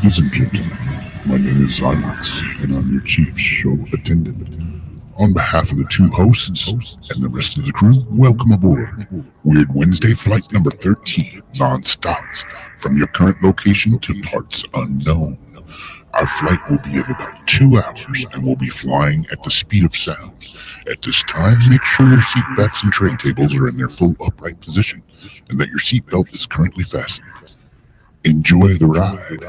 Ladies and gentlemen, my name is Zymox, and I'm your chief show attendant. On behalf of the two hosts and the rest of the crew, welcome aboard Weird Wednesday Flight number 13, non-stop, from your current location to parts unknown. Our flight will be of about 2 hours, and we'll be flying at the speed of sound. At this time, make sure your seat backs and tray tables are in their full upright position, and that your seatbelt is currently fastened. Enjoy the ride.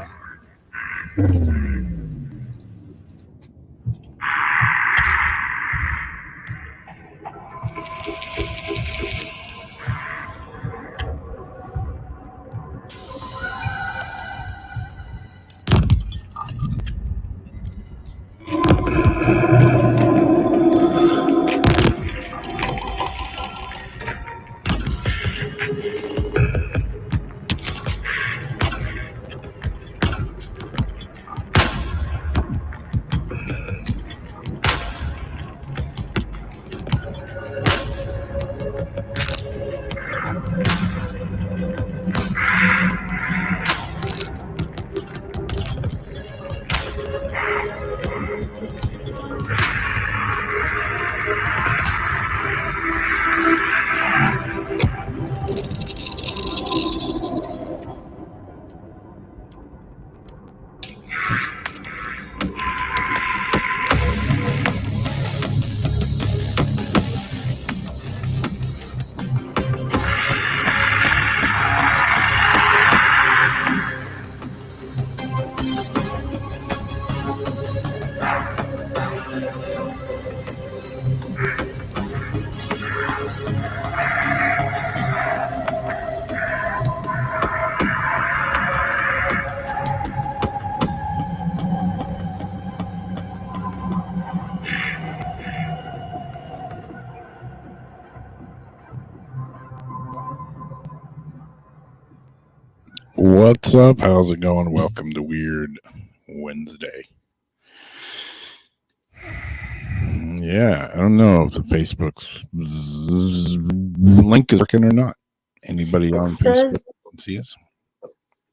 What's up? How's it going? Welcome to Weird Wednesday. Yeah, I don't know if the Facebook's link is working or not. Anybody on Facebook see us?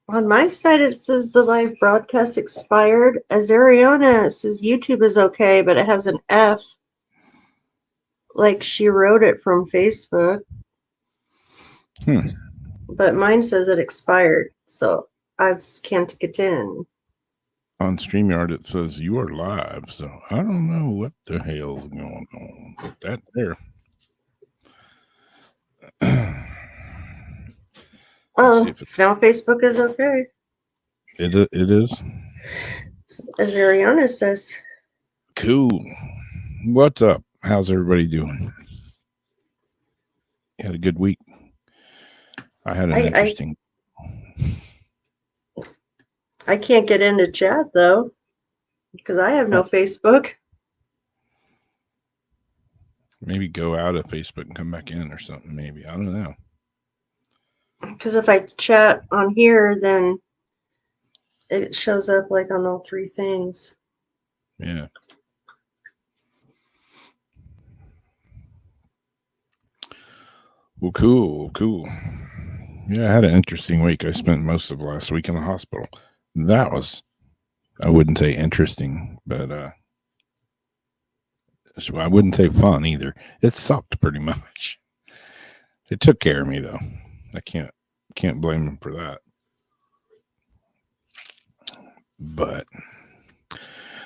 On my side, it says the live broadcast expired. As Ariana says YouTube is okay, but it has an F. Like she wrote it from Facebook. But mine says it expired, so I just can't get in. On StreamYard, it says you are live, so I don't know what the hell's going on with that there. Oh, now Facebook is okay. It is? As Ariana says. Cool. What's up? How's everybody doing? You had a good week? I had an interesting... I can't get into chat, though, because I have no Facebook. Maybe go out of Facebook and come back in or something, maybe. I don't know. Because if I chat on here, then it shows up like on all three things. Yeah. Well, cool. Yeah, I had an interesting week. I spent most of last week in the hospital. That was, I wouldn't say interesting, but I wouldn't say fun either. It sucked pretty much. They took care of me though. I can't blame them for that. But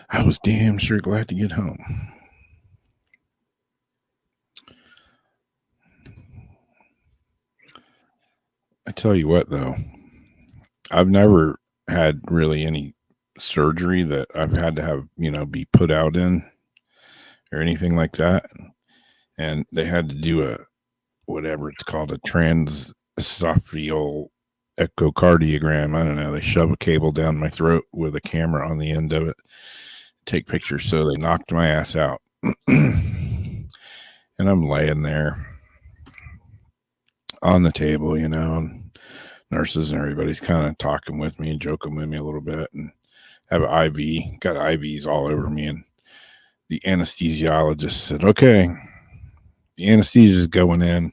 I was damn sure glad to get home. I tell you what though, I've never had really any surgery that I've had to have, be put out in or anything like that. And they had to do a, whatever it's called, a transesophageal echocardiogram. I don't know. They shove a cable down my throat with a camera on the end of it, take pictures. So they knocked my ass out. And I'm laying there on the table, and nurses and everybody's kind of talking with me and joking with me a little bit, and have an IV, got IVs all over me. And the anesthesiologist said, okay, the anesthesia is going in.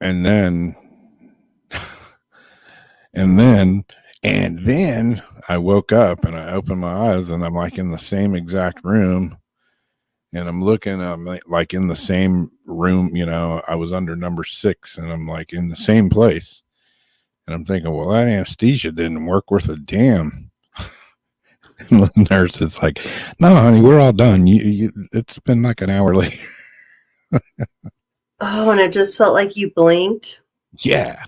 And then And then I woke up and I opened my eyes and I'm like in the same exact room. And I'm looking, I'm like in the same room, you know, I was under number 6 and I'm like in the same place. And I'm thinking, well, that anesthesia didn't work worth a damn. And the nurse is like, no, honey, we're all done. It's been like an hour later. Oh, and it just felt like you blinked. Yeah.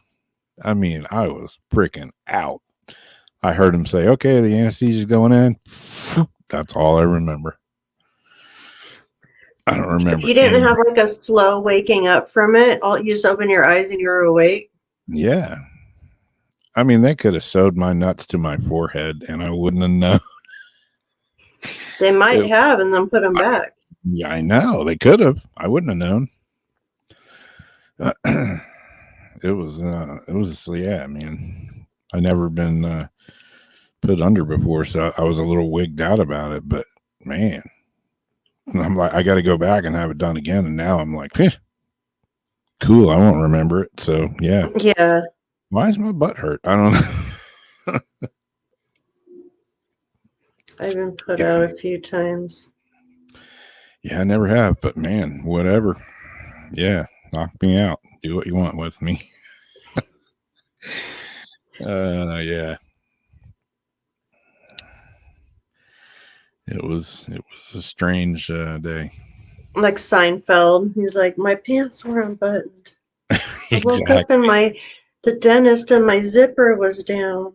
I mean, I was freaking out. I heard him say, okay, the anesthesia's going in. That's all I remember. I don't remember. You didn't have like a slow waking up from it. You just open your eyes and you're awake. Yeah. I mean, they could have sewed my nuts to my forehead and I wouldn't have known. They might have and then put them back. Yeah, I know. They could have. I wouldn't have known. It was, yeah, I mean, I never been put under before, so I was a little wigged out about it, but man, I'm like, I got to go back and have it done again. And now I'm like, cool. I won't remember it. So yeah. Yeah. Why is my butt hurt? I don't know. I've been put out a few times. Yeah, I never have, but man, whatever. Yeah. Knock me out. Do what you want with me. Yeah. It was a strange day. Like Seinfeld. He's like, my pants were unbuttoned. Exactly. I woke up and the dentist and my zipper was down.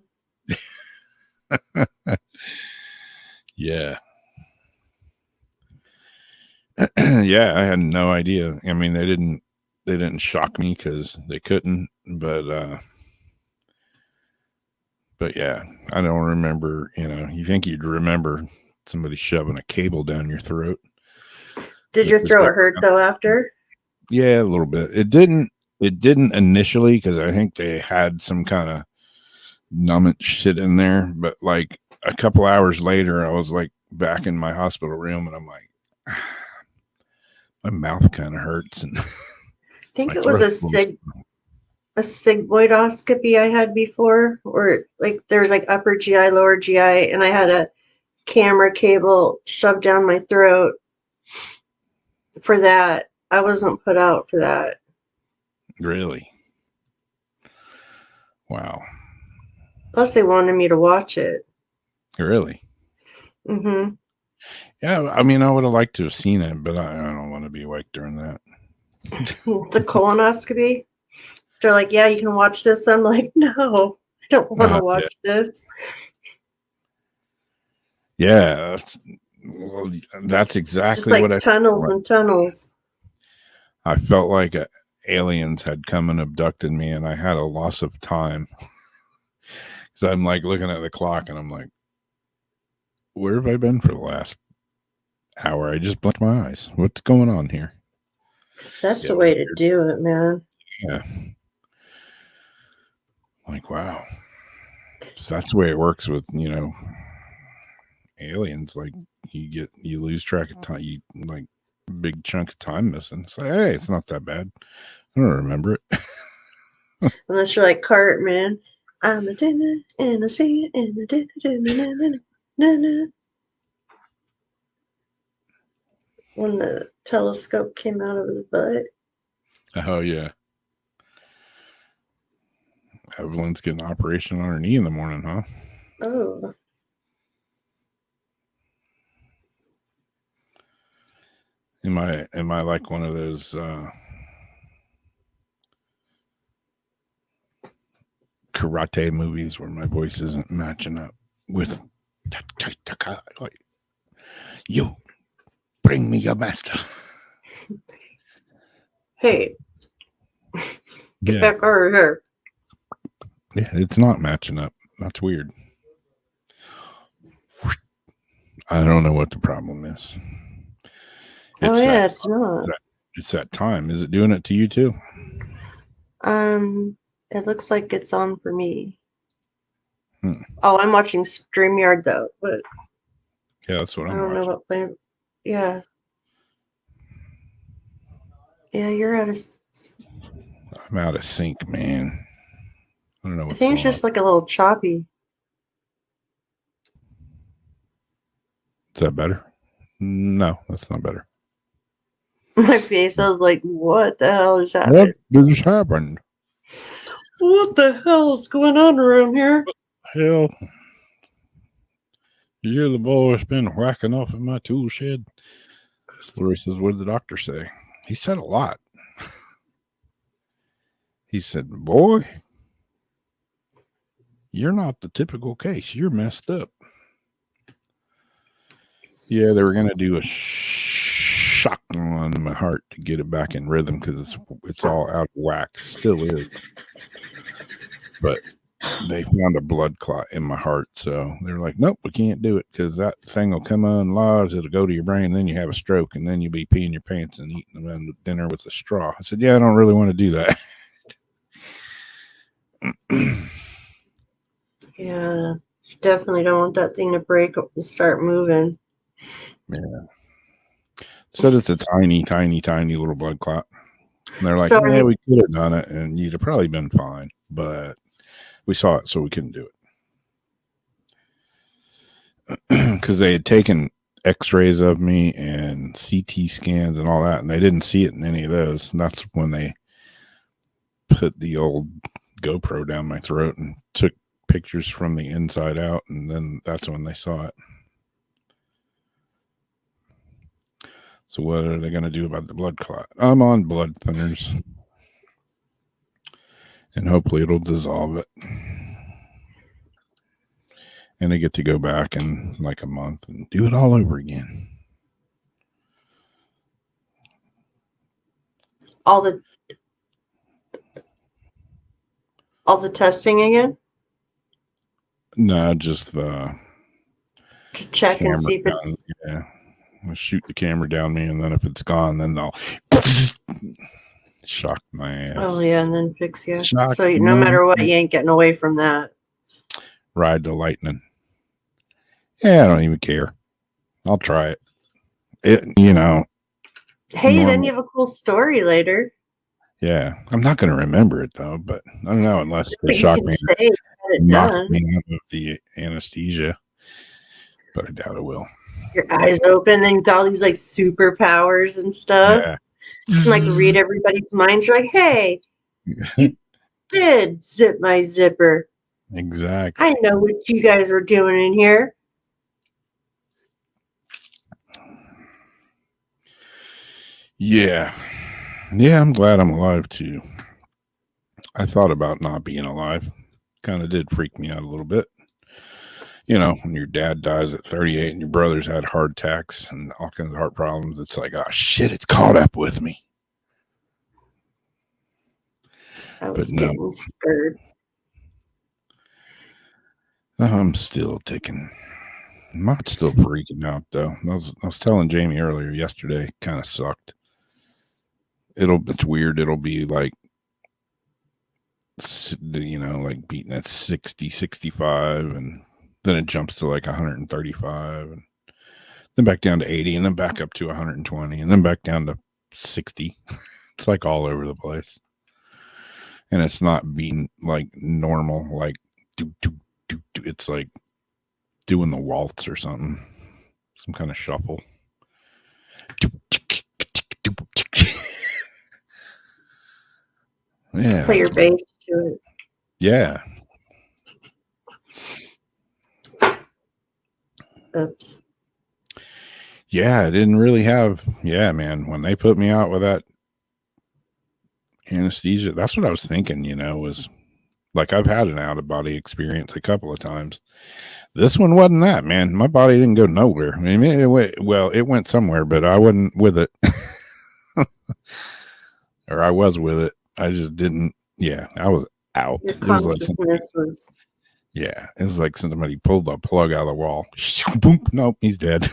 Yeah. Yeah, I had no idea. I mean, they didn't shock me because they couldn't, but yeah, I don't remember, you know, you think you'd remember somebody shoving a cable down your throat. Did your throat hurt though after? Yeah, a little bit. It didn't initially because I think they had some kind of numbant shit in there, but like a couple hours later, I was like back in my hospital room and I'm like, my mouth kind of hurts. And I think it was a sigmoidoscopy I had before, or like there was like upper GI, lower GI, and I had a camera cable shoved down my throat for that. I wasn't put out for that. Really? Wow. Plus they wanted me to watch it. Really? Mm-hmm. Yeah, I mean, I would have liked to have seen it, but I don't want to be awake during that. The colonoscopy. They're like, yeah, you can watch this. I'm like, no, I don't want to watch this. Yeah, that's exactly just like what tunnels and tunnels. I felt like aliens had come and abducted me, and I had a loss of time. So I'm like looking at the clock, and I'm like, where have I been for the last hour? I just blinked my eyes. What's going on here? That's the way to do it, man. Yeah. Like, wow. So that's the way it works with, you know, aliens. Like you lose track of time. You like big chunk of time missing. It's like, hey, it's not that bad. I don't remember it. Unless you're like Cartman. I'm a dinner and a singer and a dinner. When the telescope came out of his butt. Oh yeah. Evelyn's getting an operation on her knee in the morning, huh? Oh. Am I like one of those karate movies where my voice isn't matching up with you bring me your master? Hey. Get back over here. Yeah, it's not matching up. That's weird. I don't know what the problem is. It's not. It's that time. Is it doing it to you too? It looks like it's on for me. Oh, I'm watching StreamYard though, but yeah, that's what I'm watching. I don't know what play. Yeah. Yeah, you're out of. I'm out of sync, man. I don't know. I think it's just like a little choppy. Is that better? No, that's not better. My face, I was like, what the hell is What happening? just happened? What the hell is going on around here? Hell, you hear the boy's been whacking off in my tool shed? Lori says, what did the doctor say? He said a lot. He said, boy, you're not the typical case. You're messed up. Yeah, they were going to do a shock on my heart to get it back in rhythm because it's all out of whack. Still is. But they found a blood clot in my heart. So they're like, nope, we can't do it because that thing will come unlodged. It'll go to your brain. Then you have a stroke and then you'll be peeing your pants and eating them dinner with a straw. I said, yeah, I don't really want to do that. Yeah, definitely don't want that thing to break and start moving. Yeah. Said it's a tiny, tiny, tiny little blood clot. And they're like, So- yeah, we could have done it and you'd have probably been fine. But we saw it, so we couldn't do it. Because they had taken x-rays of me and CT scans and all that, and they didn't see it in any of those. And that's when they put the old GoPro down my throat and took pictures from the inside out, and then that's when they saw it. So what are they going to do about the blood clot? I'm on blood thinners, and hopefully it'll dissolve it. And I get to go back in like a month and do it all over again. all the testing again No, just the to check and see if camera it's yeah. I'll shoot the camera down me, and then if it's gone, then they'll shock my ass. oh yeah, and then fix you. Shock So no my matter what, you ain't getting away from that. Ride the lightning. Yeah, I don't even care. I'll try it. Hey, then Normal. you have a cool story later. Yeah, I'm not going to remember it though. But I don't know unless But the you shock can man say you got it knocks done. me out of the anesthesia. But I doubt it will. Your eyes open, then you got all these like superpowers and stuff. Yeah. Just like read everybody's minds. You're like, hey, you did zip my zipper. Exactly. I know what you guys are doing in here. Yeah. Yeah, I'm glad I'm alive too. I thought about not being alive. Kind of did freak me out a little bit. You know, when your dad dies at 38 and your brothers had heart attacks and all kinds of heart problems, it's like, oh shit, it's caught up with me. I was no. getting scared. I'm still ticking. I'm not still freaking out though. I was telling Jamie earlier yesterday, kind of sucked. It's weird. It'll be like, you know, like beating at 60, 65, and then it jumps to like 135, and then back down to 80, and then back up to 120, and then back down to 60. It's like all over the place. And it's not being like normal, like do. It's like doing the waltz or something, some kind of shuffle. Yeah. Play your bass to it. Yeah. Oops. Yeah, I didn't really have. Yeah, man. When they put me out with that anesthesia, that's what I was thinking, you know, was like I've had an out of body experience a couple of times. This one wasn't that, man. My body didn't go nowhere. I mean, it went somewhere, but I wasn't with it. Or I was with it. I just didn't. Yeah, I was out. Your It was like consciousness was. yeah, it was like somebody pulled the plug out of the wall. Boom. Nope, he's dead.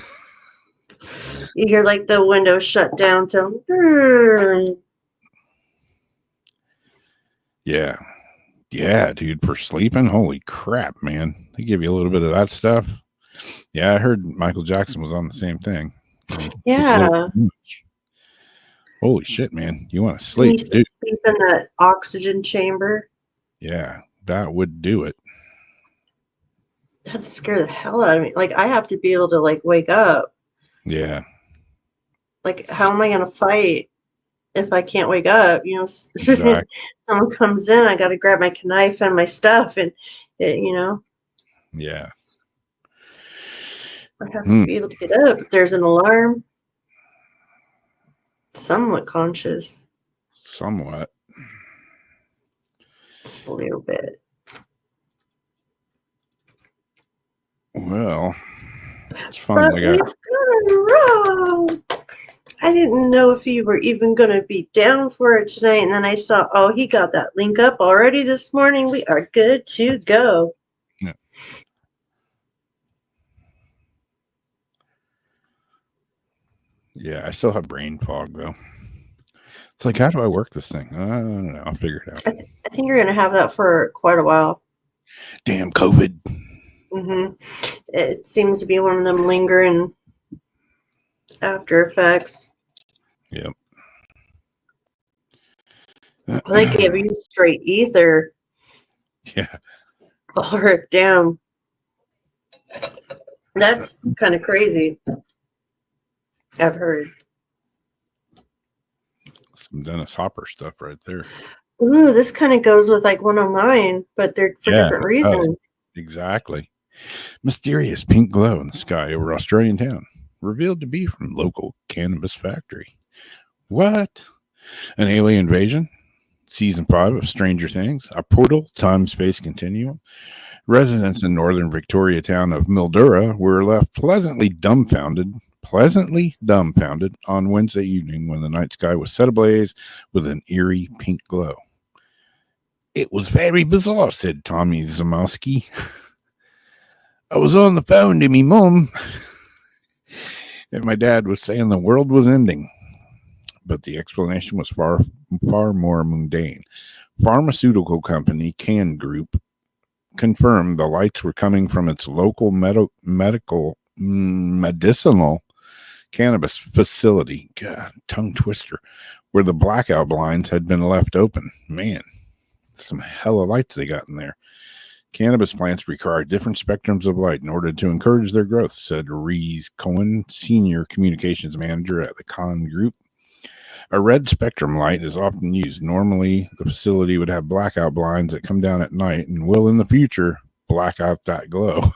You hear like the window shut down to. Yeah. Yeah, dude, for sleeping, holy crap, man. They give you a little bit of that stuff. Yeah, I heard Michael Jackson was on the same thing. Yeah. Holy shit, man. You want to You sleep, need to dude. sleep in that oxygen chamber. Yeah, that would do it. That'd scare the hell out of me. Like, I have to be able to, like, wake up. Yeah. Like, how am I going to fight if I can't wake up? You know, Exactly. someone comes in, I got to grab my knife and my stuff, and, you know, Yeah. I have to be able to get up. If there's an alarm, somewhat conscious. Somewhat. Just a little bit. Well, it's fun. But we've got a row. I didn't know if you were even going to be down for it tonight. And then I saw, oh, he got that link up already this morning. We are good to go. Yeah. Yeah, I still have brain fog, though. It's like, how do I work this thing? I don't know. I'll figure it out. I think you're going to have that for quite a while. Damn COVID. Mm-hmm. It seems to be one of them lingering after effects. Yep. They gave you straight ether. Yeah. Or damn. That's kind of crazy. I've heard. Some Dennis Hopper stuff right there. Ooh, this kind of goes with like one of mine, but they're for different reasons. Exactly. Mysterious pink glow in the sky over Australian town, revealed to be from local cannabis factory. What? An alien invasion? Season 5 of Stranger Things, a portal time-space continuum. Residents in northern Victoria town of Mildura were left pleasantly dumbfounded on Wednesday evening when the night sky was set ablaze with an eerie pink glow. It was very bizarre, said Tommy Zamowski. I was on the phone to me mum, and my dad was saying the world was ending. But the explanation was far more mundane. Pharmaceutical company Can Group confirmed the lights were coming from its local medicinal cannabis facility. God, tongue twister. Where the blackout blinds had been left open. Man, some hella lights they got in there. Cannabis plants require different spectrums of light in order to encourage their growth, said Reese Cohen, senior communications manager at the Can Group. A red spectrum light is often used. Normally, the facility would have blackout blinds that come down at night and will, in the future, black out that glow.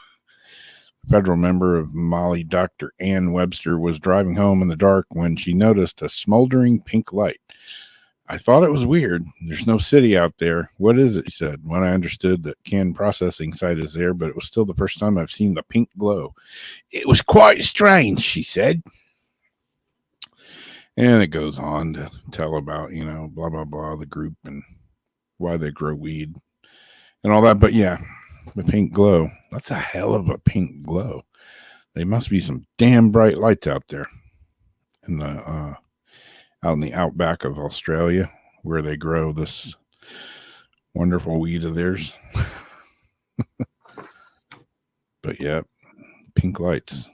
Federal member of Mali, Dr. Ann Webster, was driving home in the dark when she noticed a smoldering pink light. I thought it was weird. There's no city out there. What is it? She said, when I understood that Can processing site is there, but it was still the first time I've seen the pink glow. It was quite strange, she said. And it goes on to tell about, blah, blah, blah, the group and why they grow weed and all that. But yeah, the pink glow. That's a hell of a pink glow. There must be some damn bright lights out there in the out in the outback of Australia where they grow this wonderful weed of theirs. But yeah, pink lights.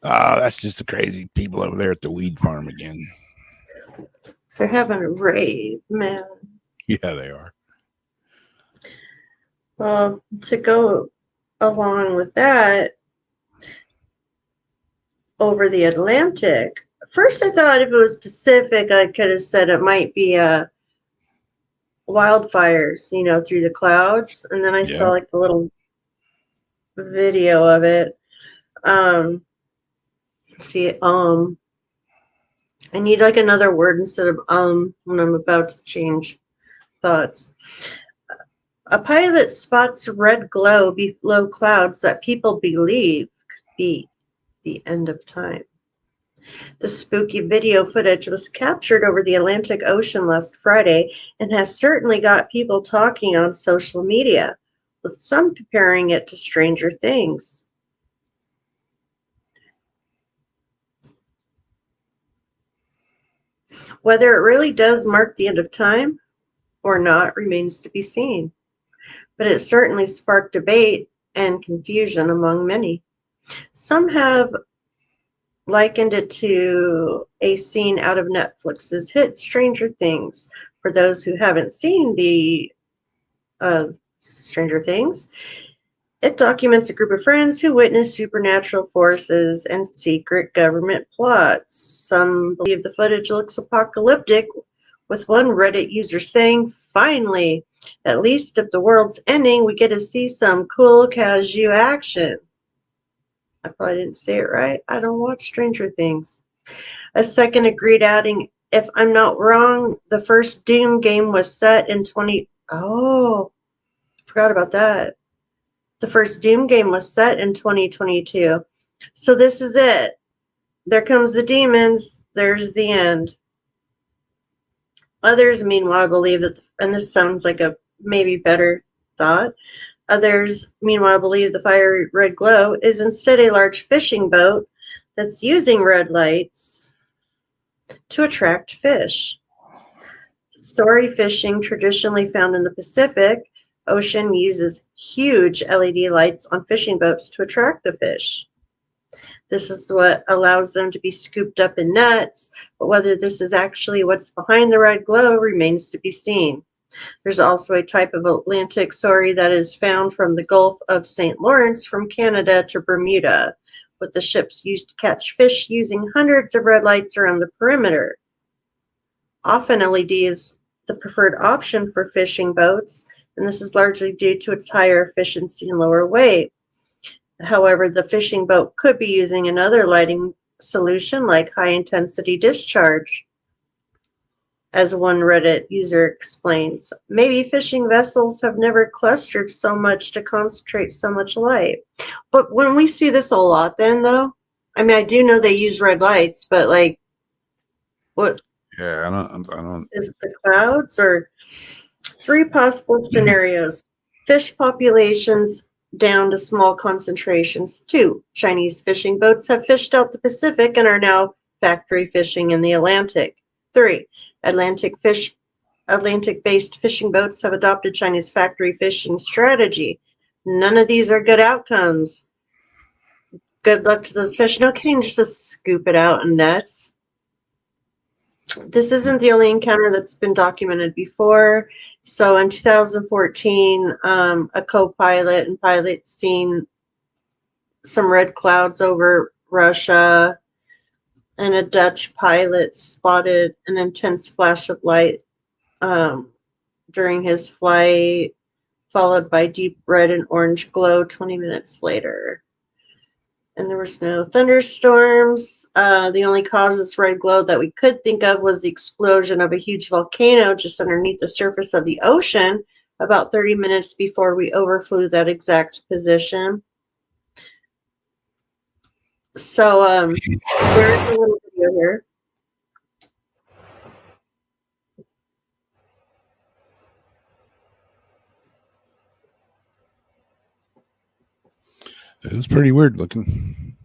Oh, that's just the crazy people over there at the weed farm again. They're having a rave, man. Yeah, they are. Well, to go along with that, over the Atlantic, first I thought if it was Pacific, I could have said it might be wildfires, through the clouds. And then I saw like the little video of it. I need like another word instead of when I'm about to change thoughts. A pilot spots red glow below clouds that people believe could be the end of time. The spooky video footage was captured over the Atlantic Ocean last Friday and has certainly got people talking on social media, with some comparing it to Stranger Things. Whether it really does mark the end of time or not remains to be seen, but it certainly sparked debate and confusion among many. Some have likened it to a scene out of Netflix's hit Stranger Things. For those who haven't seen the Stranger Things, It documents a group of friends who witness supernatural forces and secret government plots. Some believe the footage looks apocalyptic, with one Reddit user saying, "Finally, at least if the world's ending, we get to see some cool Kaiju action." I probably didn't say it right. I don't watch Stranger Things. A second agreed, adding, "If I'm not wrong, the first Doom game was set in 20... Oh, forgot about that. The first Doom game was set in 2022. So this is it. There comes the demons. There's the end." Others, meanwhile, believe that, and this sounds like a maybe better thought, others, meanwhile, believe the fiery red glow is instead a large fishing boat that's using red lights to attract fish. Story fishing, traditionally found in the Pacific Ocean, uses huge LED lights on fishing boats to attract the fish. This is what allows them to be scooped up in nets, but whether this is actually what's behind the red glow remains to be seen. There's also a type of Atlantic sorry that is found from the Gulf of St. Lawrence from Canada to Bermuda, with the ships used to catch fish using hundreds of red lights around the perimeter. Often LED is the preferred option for fishing boats, and this is largely due to its higher efficiency and lower weight. However, the fishing boat could be using another lighting solution like high-intensity discharge. As one Reddit user explains, maybe fishing vessels have never clustered so much to concentrate so much light. But when we see this a lot then, though, I mean, I do know they use red lights, but like, what Yeah, I don't. is it the clouds? Or three possible scenarios. Fish populations down to small concentrations. 2, Chinese fishing boats have fished out the Pacific and are now factory fishing in the Atlantic. 3, Atlantic-based fishing boats have adopted Chinese factory fishing strategy. None of these are good outcomes. Good luck to those fish. No kidding, just to scoop it out in nets. This isn't the only encounter that's been documented before. So in 2014, a co-pilot and pilot seen some red clouds over Russia, and a Dutch pilot spotted an intense flash of light during his flight, followed by deep red and orange glow 20 minutes later. And there was no thunderstorms. The only cause of this red glow that we could think of was the explosion of a huge volcano just underneath the surface of the ocean about 30 minutes before we overflew that exact position. So there's a little video here. It is pretty weird looking.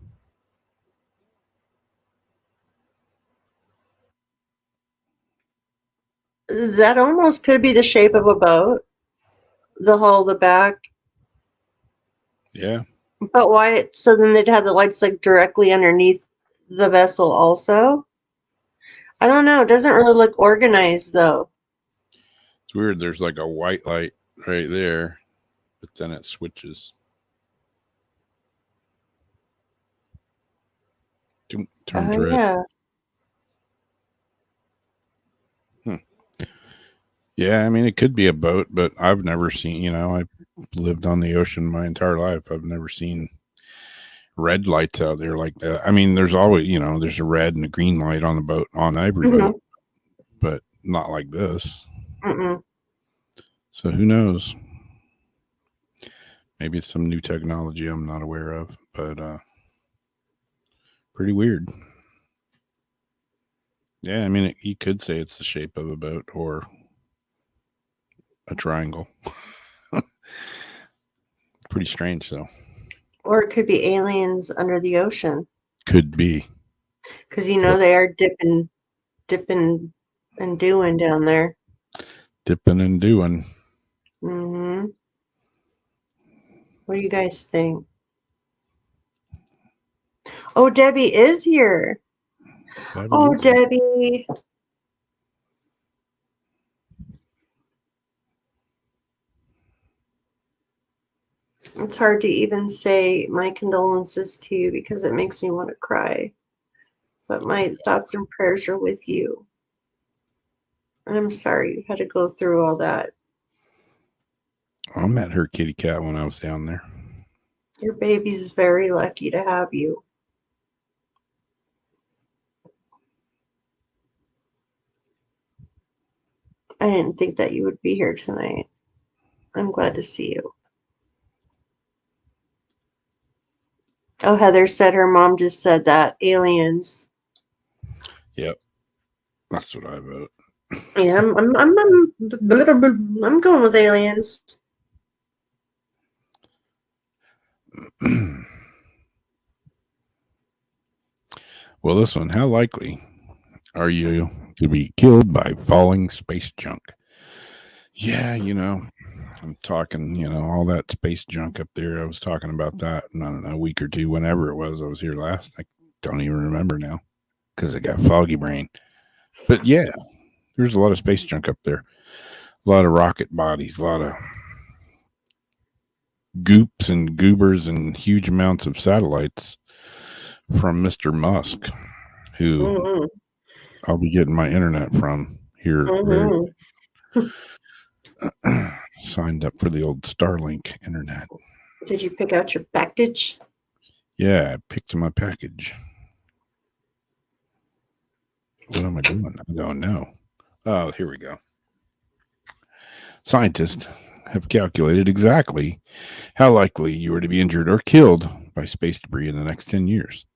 That almost could be the shape of a boat, the hull, the back. Yeah. But why? So then they'd have the lights like directly underneath the vessel also? I don't know. It doesn't really look organized though. It's weird. There's like a white light right there, but then it switches. Turns red. Yeah. Yeah, I mean, it could be a boat, but I've never seen, I've lived on the ocean my entire life. I've never seen red lights out there like that. I mean, there's always, there's a red and a green light on the boat, on every boat, but not like this. Mm-mm. So who knows? Maybe it's some new technology I'm not aware of, but pretty weird. Yeah, I mean, you could say it's the shape of a boat or a triangle. Pretty strange, though. Or it could be aliens under the ocean. Could be. Because they are dipping and doing down there. Dipping and doing. Mm-hmm. What do you guys think? Oh, Debbie is here. Debbie. It's hard to even say my condolences to you because it makes me want to cry. But my thoughts and prayers are with you. And I'm sorry you had to go through all that. I met her kitty cat when I was down there. Your baby's very lucky to have you. I didn't think that you would be here tonight. I'm glad to see you. Oh, Heather said her mom just said that. Aliens. Yep. That's what I vote. Yeah, I'm going with aliens. Well, this one, how likely are you to be killed by falling space junk? Yeah, I'm talking, all that space junk up there. I was talking about that in, I don't know, a week or two, whenever it was I was here last. I don't even remember now because I got foggy brain. But yeah, there's a lot of space junk up there. A lot of rocket bodies, a lot of goops and goobers and huge amounts of satellites from Mr. Musk, who I'll be getting my internet from here. Signed up for the old Starlink internet. Did you pick out your package? Yeah, I picked my package. What am I doing? I don't know. Oh, here we go. Scientists have calculated exactly how likely you are to be injured or killed by space debris in the next 10 years.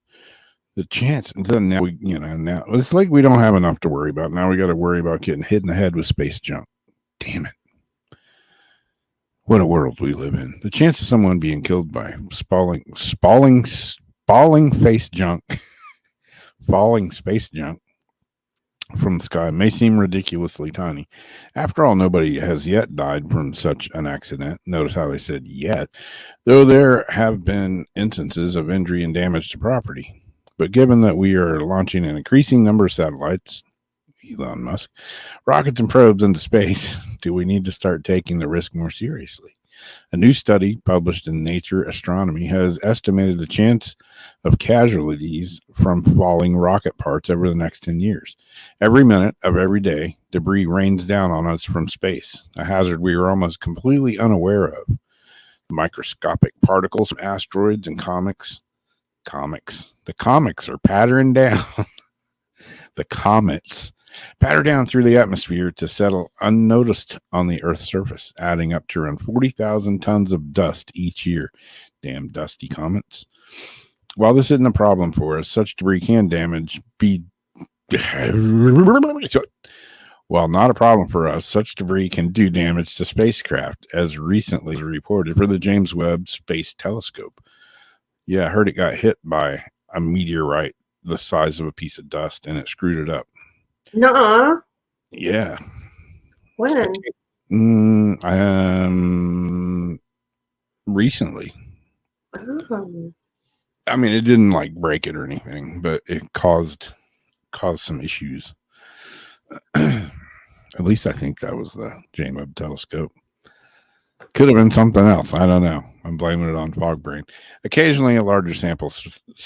The chance, now now it's like we don't have enough to worry about. Now we got to worry about getting hit in the head with space junk. Damn it. What a world we live in. The chance of someone being killed by falling space junk from the sky may seem ridiculously tiny. After all, nobody has yet died from such an accident. Notice how they said yet, though there have been instances of injury and damage to property. But given that we are launching an increasing number of satellites, Elon Musk, rockets and probes into space, do we need to start taking the risk more seriously? A new study published in Nature Astronomy has estimated the chance of casualties from falling rocket parts over the next 10 years. Every minute of every day, debris rains down on us from space, a hazard we are almost completely unaware of. Microscopic particles from asteroids and comets. The comets are pattering down. The comets patter down through the atmosphere to settle unnoticed on the Earth's surface, adding up to around 40,000 tons of dust each year. Damn dusty comets. While this isn't a problem for us, such debris can While not a problem for us, such debris can do damage to spacecraft, as recently reported for the James Webb Space Telescope. Yeah, I heard it got hit by a meteorite the size of a piece of dust, and it screwed it up. Nuh-uh. Yeah. When? Recently. Oh. I mean, it didn't like break it or anything, but it caused some issues. At least I think that was the James Webb Telescope. Could have been something else. I don't know. I'm blaming it on fog brain. Occasionally, a larger sample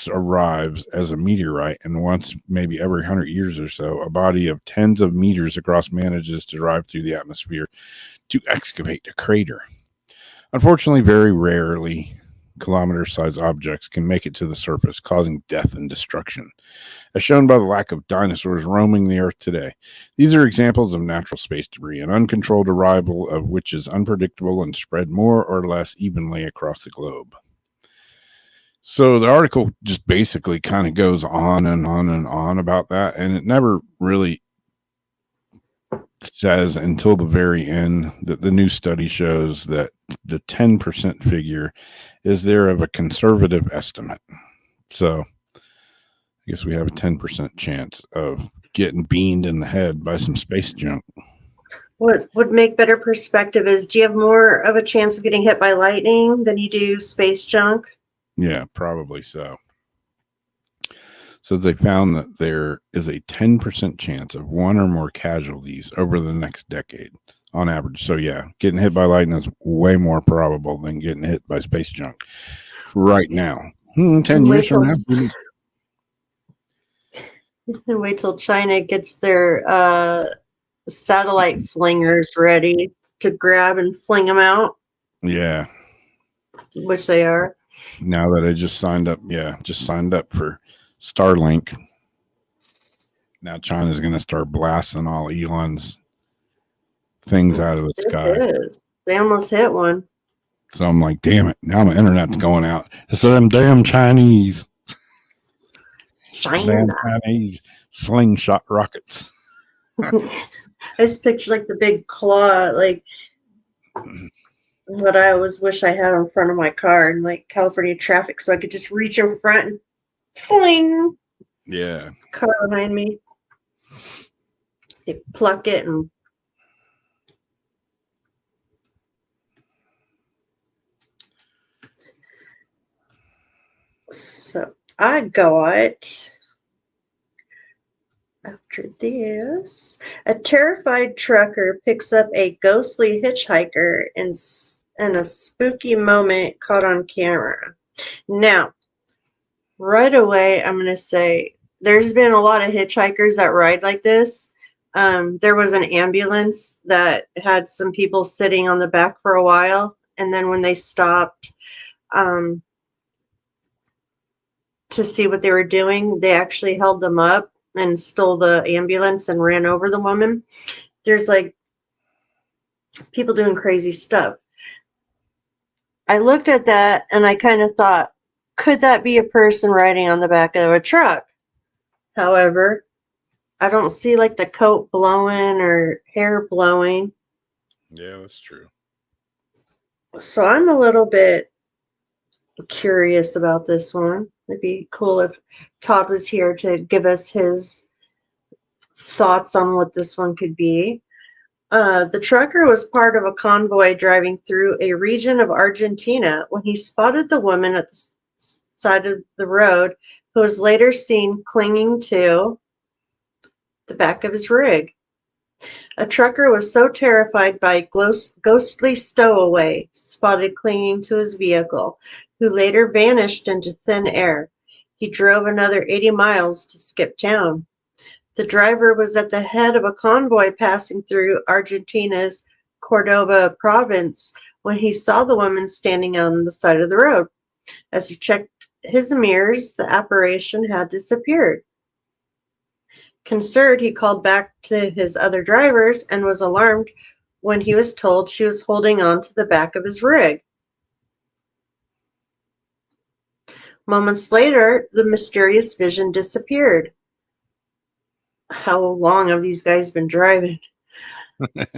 arrives as a meteorite, and once, maybe every 100 years or so, a body of tens of meters across manages to drive through the atmosphere to excavate a crater. Unfortunately, very rarely, kilometer-sized objects can make it to the surface, causing death and destruction, as shown by the lack of dinosaurs roaming the Earth today. These are examples of natural space debris, an uncontrolled arrival of which is unpredictable and spread more or less evenly across the globe. So the article just basically kind of goes on and on and on about that, and it never really says until the very end that the new study shows that the 10% figure is there of a conservative estimate. So I guess we have a 10% chance of getting beamed in the head by some space junk. What would make better perspective is, do you have more of a chance of getting hit by lightning than you do space junk? Yeah, probably so. So they found that there is a 10% chance of one or more casualties over the next decade. on average. So yeah, getting hit by lightning is way more probable than getting hit by space junk right now. 10 And years from now, and wait till China gets their satellite flingers ready to grab and fling them out, yeah. which they are. Now that I just signed up for Starlink. Now China's going to start blasting all Elon's things out of the sky. It is. They almost hit one. So I'm like, damn it. Now my internet's going out. It's them damn Chinese. China. Damn Chinese slingshot rockets. I just picture like the big claw, like what I always wish I had in front of my car in like California traffic, so I could just reach in front and fling. Yeah. Car behind me. They pluck it and so I got after this, a terrified trucker picks up a ghostly hitchhiker in a spooky moment caught on camera. Now, right away, I'm going to say there's been a lot of hitchhikers that ride like this. There was an ambulance that had some people sitting on the back for a while, and then when they stopped to see what they were doing, they actually held them up and stole the ambulance and ran over the woman. There's like people doing crazy stuff. I looked at that and I kind of thought, could that be a person riding on the back of a truck? However, I don't see like the coat blowing or hair blowing. Yeah, that's true. So I'm a little bit curious about this one. It'd be cool if Todd was here to give us his thoughts on what this one could be. The trucker was part of a convoy driving through a region of Argentina when he spotted the woman at the side of the road, who was later seen clinging to the back of his rig. A trucker was so terrified by a ghostly stowaway spotted clinging to his vehicle, who later vanished into thin air. He drove another 80 miles to skip town. The driver was at the head of a convoy passing through Argentina's Cordoba province when he saw the woman standing on the side of the road. As he checked his mirrors, the apparition had disappeared. Concerned, he called back to his other drivers and was alarmed when he was told she was holding on to the back of his rig. Moments later, the mysterious vision disappeared. How long have these guys been driving?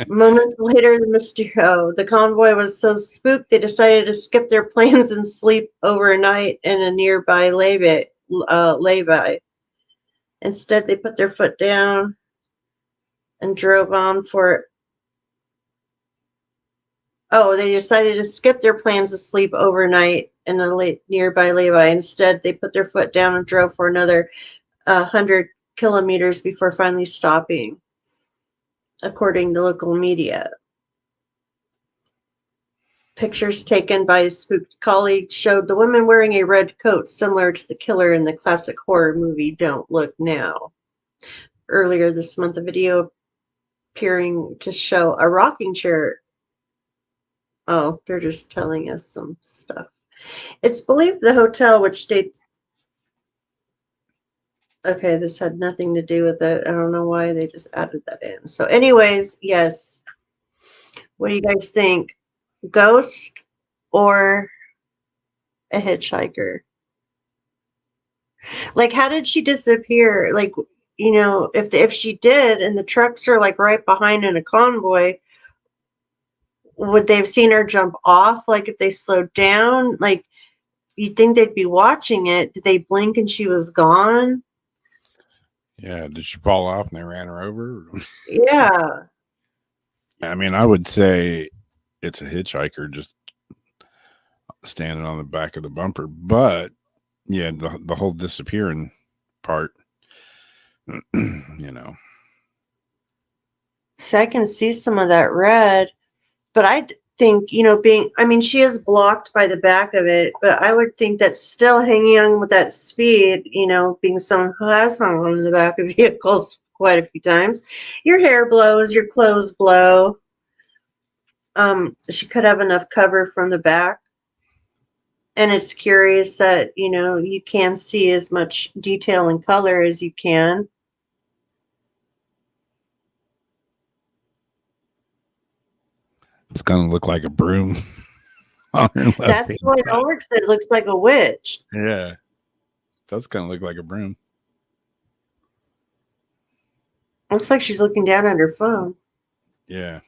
Moments later, the convoy was so spooked they decided to skip their plans and sleep overnight in a nearby lay-by. Instead, they put their foot down and drove on for... Oh, they decided to skip their plans to sleep overnight in a nearby lay-by. Instead, they put their foot down and drove for another 100 kilometers before finally stopping, according to local media. Pictures taken by his spooked colleague showed the woman wearing a red coat similar to the killer in the classic horror movie Don't Look Now. Earlier this month, a video appearing to show a rocking chair. Oh, they're just telling us some stuff. It's believed the hotel, which states... Okay, this had nothing to do with it. I don't know why they just added that in. So anyways, yes. What do you guys think? Ghost or a hitchhiker? Like, how did she disappear? Like, you know, if she did and the trucks are like right behind in a convoy, would they have seen her jump off? Like, if they slowed down, like, you'd think they'd be watching it. Did they blink and she was gone? Yeah, did she fall off and they ran her over? Yeah. I mean, I would say it's a hitchhiker just standing on the back of the bumper. But yeah, the whole disappearing part, you know. So I can see some of that red, but think, she is blocked by the back of it, but I would think that still hanging on with that speed, being someone who has hung on to the back of vehicles quite a few times, your hair blows, your clothes blow. She could have enough cover from the back. And it's curious that, you can see as much detail and color as you can. It's gonna look like a broom. On her left That's hand what side. Ulrich said. It looks like a witch. Yeah, that's gonna look like a broom. Looks like she's looking down at her phone. Yeah.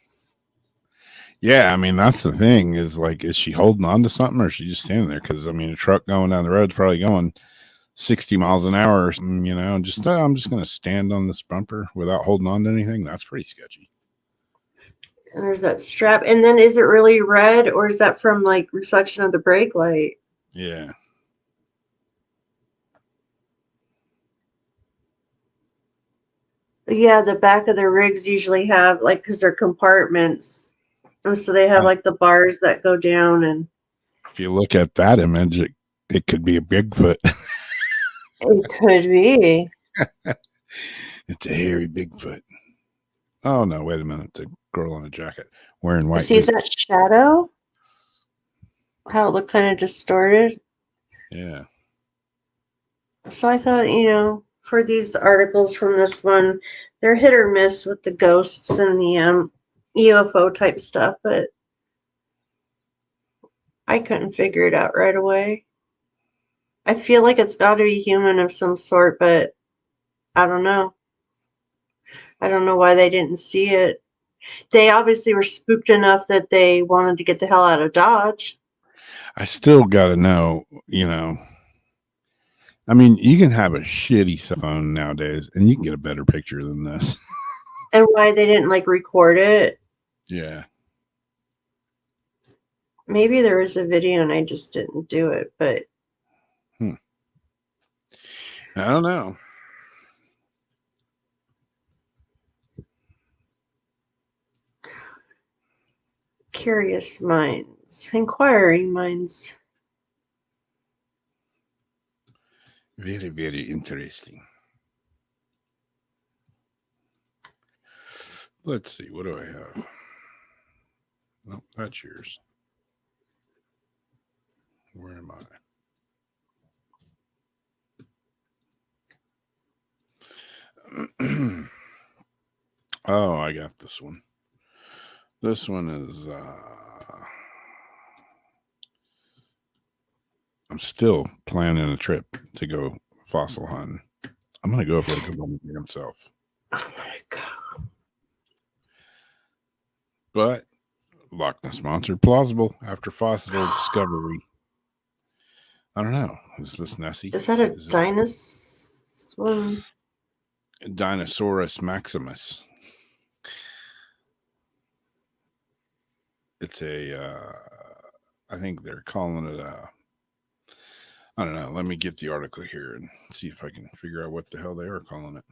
Yeah, I mean that's the thing is like, is she holding on to something or is she just standing there? Because I mean, a truck going down the road is probably going 60 miles an hour or something, and just I'm just gonna stand on this bumper without holding on to anything. That's pretty sketchy. And there's that strap. And then is it really red or is that from like reflection of the brake light? Yeah. Yeah, the back of their rigs usually have like, because they're compartments. And so they have like the bars that go down, and If you look at that image, it could be a Bigfoot. it could be. It's a hairy Bigfoot. Oh no, wait a minute. The girl in a jacket wearing white. See, is that shadow? How it looked kind of distorted. Yeah. So I thought, for these articles from this one, they're hit or miss with the ghosts and the UFO type stuff, but I couldn't figure it out right away. I feel like it's got to be human of some sort, but I don't know. I don't know why they didn't see it. They obviously were spooked enough that they wanted to get the hell out of Dodge. I still got to know, I mean, you can have a shitty cell phone nowadays and you can get a better picture than this. And why they didn't like record it. Yeah. Maybe there was a video and I just didn't do it, but I don't know. curious minds, inquiring minds. Very, very interesting. Let's see. What do I have? Nope, that's yours. Where am I? Oh, I got this one. This one is I'm still planning a trip to go fossil hunting. I'm gonna go if I go by himself. Oh my god. But Loch Ness Monster plausible after fossil discovery. I don't know. Is this Nessie? Is that a dinosaur? Dinosaurus maximus. It's I think they're calling it I don't know. Let me get the article here and see if I can figure out what the hell they are calling it.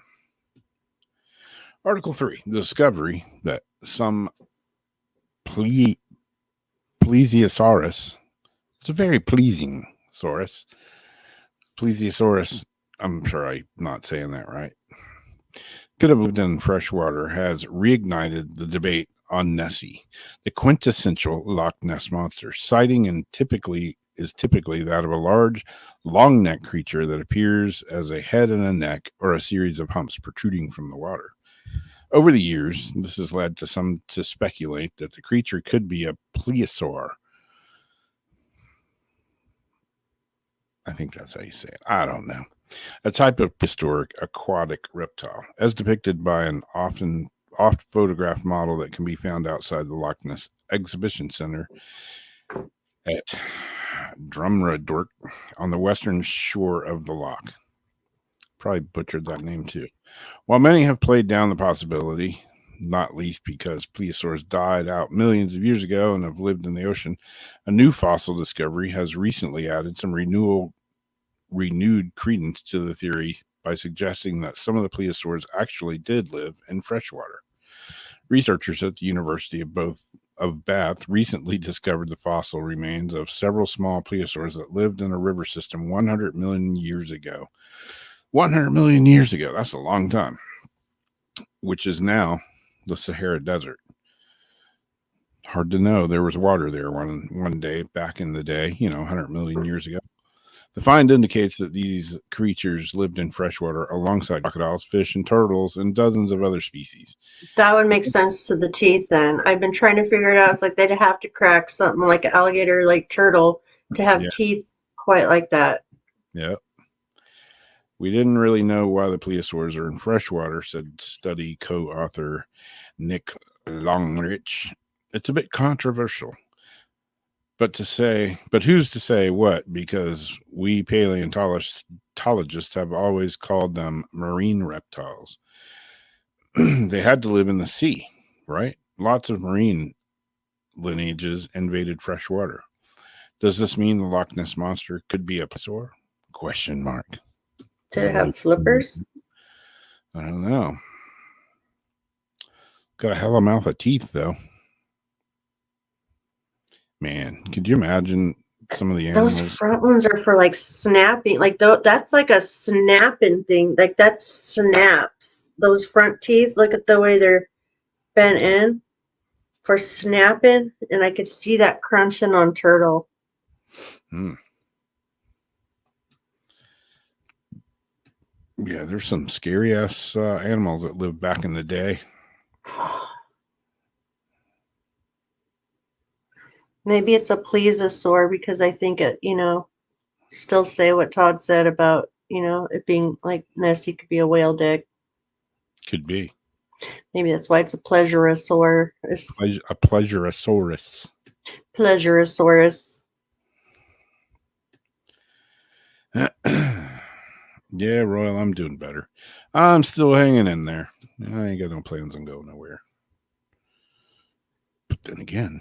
Article 3, the discovery that some plesiosaurus, it's a very pleasing saurus. Plesiosaurus, I'm sure I'm not saying that right, could have lived in freshwater, has reignited the debate on Nessie, the quintessential Loch Ness monster. Sighting is typically that of a large, long-necked creature that appears as a head and a neck or a series of humps protruding from the water. Over the years, this has led to some to speculate that the creature could be a plesiosaur. I think that's how you say it. I don't know. A type of prehistoric aquatic reptile, as depicted by an oft photographed model that can be found outside the Loch Ness Exhibition Center at Drumradork on the western shore of the loch. Probably butchered that name too. While many have played down the possibility, not least because plesiosaurs died out millions of years ago and have lived in the ocean, a new fossil discovery has recently added some renewed credence to the theory by suggesting that some of the plesiosaurs actually did live in freshwater. Researchers at the University of Bath recently discovered the fossil remains of several small plesiosaurs that lived in a river system 100 million years ago. 100 million years ago, that's a long time, which is now the Sahara Desert. Hard to know there was water there one day back in the day, 100 million years ago. The find indicates that these creatures lived in freshwater alongside crocodiles, fish, and turtles, and dozens of other species. That would make sense to the teeth then. I've been trying to figure it out. It's like they'd have to crack something like an alligator, like turtle, to have Yeah. teeth quite like that. Yeah. We didn't really know why the plesiosaurs are in freshwater, said study co-author Nick Longrich. It's a bit controversial. But who's to say what? Because we paleontologists have always called them marine reptiles. They had to live in the sea, right? Lots of marine lineages invaded freshwater. Does this mean the Loch Ness Monster could be a plesiosaur? Question mark. Did it have flippers? I don't know. Got a hella mouth of teeth, though. Man, could you imagine some of the animals? Those front ones are for like snapping. Like that's like a snapping thing. Like that snaps. Those front teeth. Look at the way they're bent in for snapping, and I could see that crunching on turtle. Yeah, there's some scary ass animals that lived back in the day. Maybe it's a plesiosaur because I think it, still say what Todd said about, it being like Nessie could be a whale dick. Could be. Maybe that's why it's a plesiosaur. A plesiosaurus. Plesiosaurus. Yeah, Royal, I'm doing better. I'm still hanging in there. I ain't got no plans on going nowhere. But then again,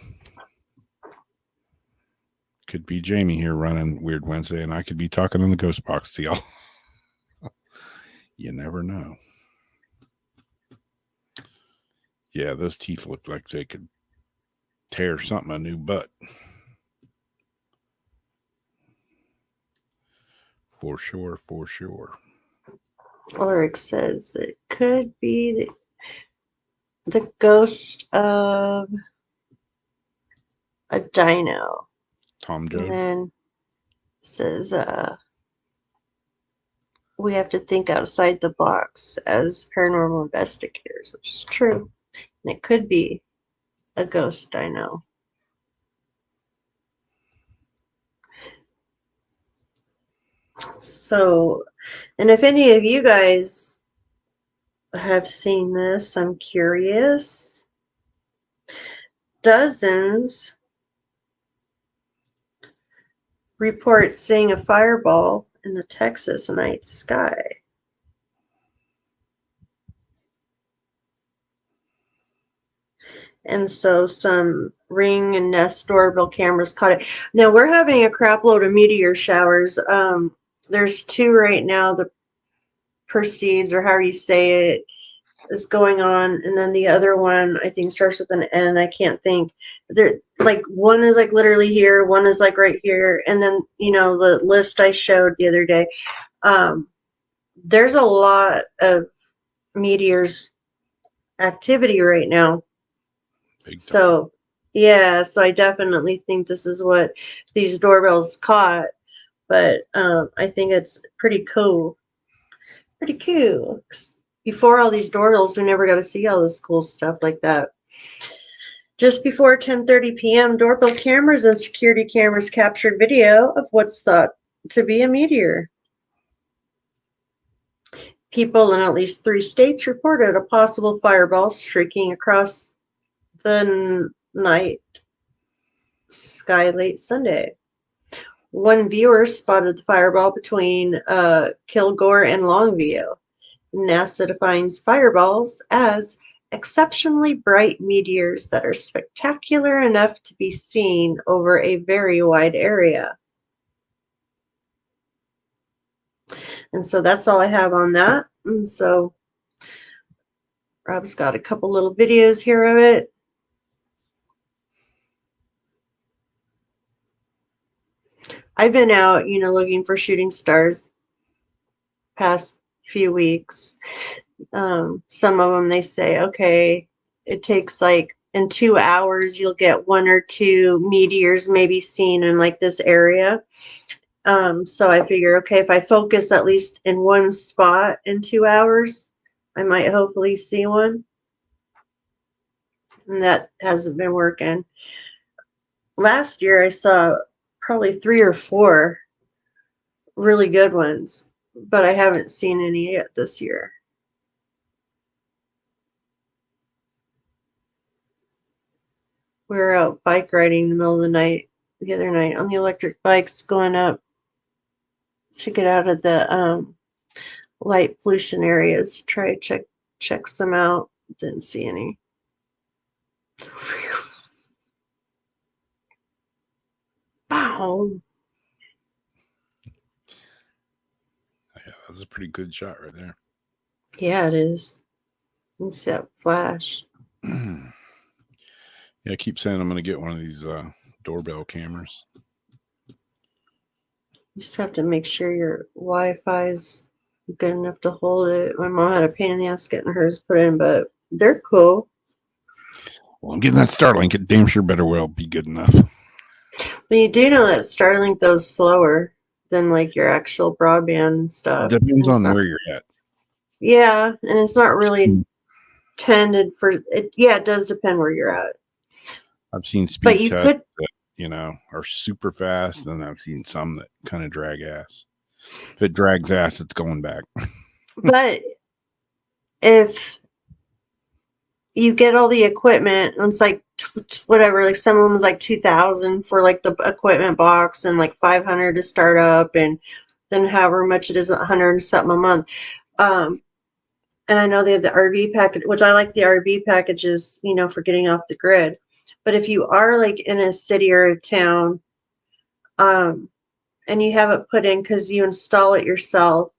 could be Jamie here running Weird Wednesday, and I could be talking in the ghost box to y'all. You never know. Yeah, those teeth look like they could tear something a new butt. For sure, for sure. Ulrich says it could be the ghost of a dino. Tom Joad. And then says we have to think outside the box as paranormal investigators, which is true. And it could be a ghost dino. So, and if any of you guys have seen this, I'm curious. Dozens report seeing a fireball in the Texas night sky. And so some Ring and Nest doorbell cameras caught it. Now we're having a crap load of meteor showers. There's two right now. The Perseids, or however you say it, is going on, and then the other one I think starts with an N. I can't think. There, like one is like literally here, one is like right here, and then the list I showed the other day. There's a lot of meteors activity right now. So yeah, so I definitely think this is what these doorbells caught. But I think it's pretty cool. Pretty cool. Before all these doorbells, we never got to see all this cool stuff like that. Just before 10:30 p.m., doorbell cameras and security cameras captured video of what's thought to be a meteor. People in at least 3 states reported a possible fireball streaking across the night sky late Sunday. One viewer spotted the fireball between Kilgore and Longview. NASA defines fireballs as exceptionally bright meteors that are spectacular enough to be seen over a very wide area. And so that's all I have on that. And so Rob's got a couple little videos here of it. I've been out, looking for shooting stars past few weeks. Some of them, they say, okay, it takes like in 2 hours, you'll get 1 or 2 meteors maybe seen in like this area. So I figure, okay, if I focus at least in one spot in 2 hours, I might hopefully see one. And that hasn't been working. Last year, I saw probably 3 or 4 really good ones, but I haven't seen any yet this year. We were out bike riding in the middle of the night the other night on the electric bikes going up to get out of the light pollution areas. Try to check some out. Didn't see any. Wow. Yeah, that's a pretty good shot right there. Yeah, it is. You see that flash. Yeah, I keep saying I'm going to get one of these doorbell cameras. You just have to make sure your Wi-Fi's good enough to hold it. My mom had a pain in the ass getting hers put in, but they're cool. Well, I'm getting that Starlink. It damn sure better well be good enough. But you do know that Starlink goes slower than like your actual broadband and stuff. Depends on where you're at. Yeah, and it's not really tended for it. Yeah, it does depend where you're at. I've seen speed But you tests could, that, are super fast, and I've seen some that kind of drag ass. If it drags ass, it's going back. but if you get all the equipment, and it's like whatever, like some of them is like 2,000 for like the equipment box and like 500 to start up, and then however much it is, 100 and something a month. And I know they have the RV package, which I like the RV packages, for getting off the grid. But if you are like in a city or a town, and you have it put in because you install it yourself,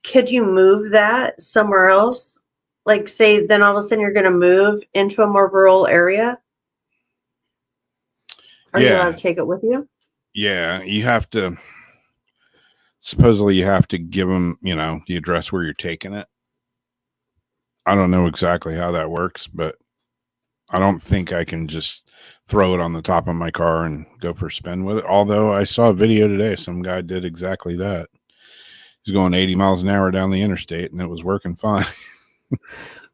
could you move that somewhere else? Like say, then all of a sudden you're going to move into a more rural area. Are you allowed to take it with you? Yeah, you have to. Supposedly, you have to give them, the address where you're taking it. I don't know exactly how that works, but I don't think I can just throw it on the top of my car and go for a spin with it. Although I saw a video today, some guy did exactly that. He's going 80 miles an hour down the interstate, and it was working fine.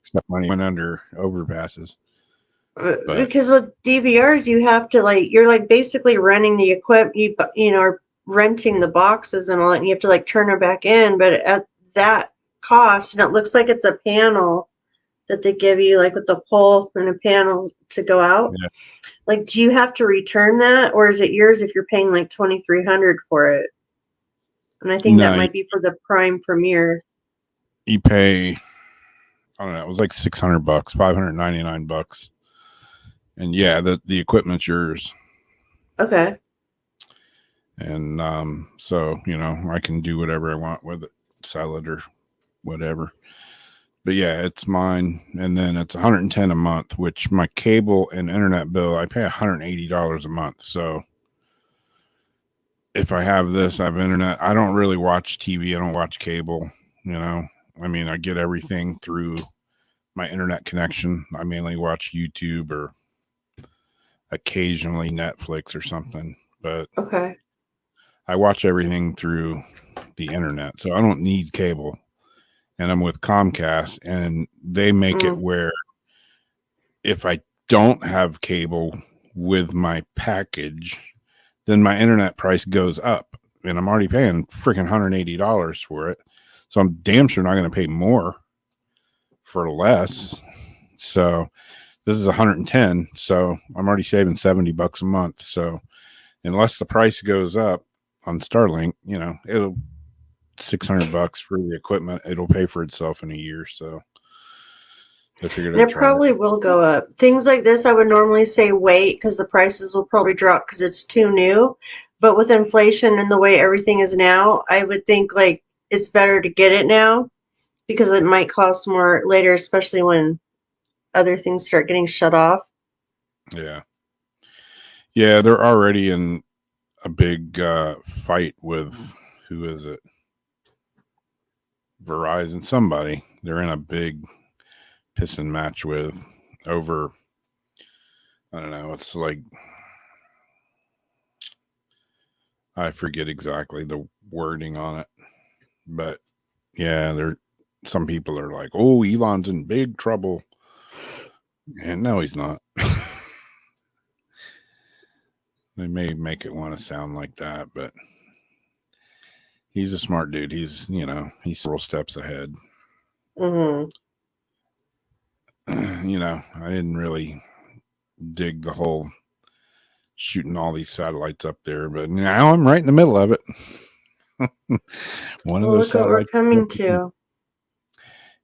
Except when he went under overpasses. Because with DVRs, you have to you're like basically renting the equipment, or renting the boxes and all that, and you have to like turn it back in, but at that cost, and it looks like it's a panel that they give you, like with the pole and a panel to go out. Yeah. Like, do you have to return that, or is it yours if you're paying like $2,300 for it? And I think that might be for the Prime Premier. You pay, I don't know, it was like $600, $599. And yeah, the equipment's yours. Okay. And so, I can do whatever I want with it, sell it or whatever. But yeah, it's mine. And then it's $110 a month, which my cable and internet bill, I pay $180 a month. So if I have this, I have internet. I don't really watch TV. I don't watch cable, I get everything through my internet connection. I mainly watch YouTube or occasionally Netflix or something, but okay. I watch everything through the internet. So I don't need cable. And I'm with Comcast, and they make it where if I don't have cable with my package, then my internet price goes up, and I'm already paying freaking $180 for it. So I'm damn sure not going to pay more for less. So this is $110. So I'm already saving $70 a month. So unless the price goes up on Starlink, it'll $600 for the equipment. It'll pay for itself in a year. So I figured it probably will go up. Things like this, I would normally say wait, because the prices will probably drop because it's too new. But with inflation and the way everything is now, I would think like it's better to get it now, because it might cost more later, especially when other things start getting shut off. Yeah. Yeah, they're already in a big fight with, who is it? Verizon, somebody. They're in a big pissing match with over, I don't know, it's like, I forget exactly the wording on it, but yeah, some people are like, oh, Elon's in big trouble, and no, he's not. They may make it want to sound like that, but he's a smart dude. He's several steps ahead. Mm-hmm. I didn't really dig the whole shooting all these satellites up there, but now I'm right in the middle of it. One of those Look what we're satellites. coming to.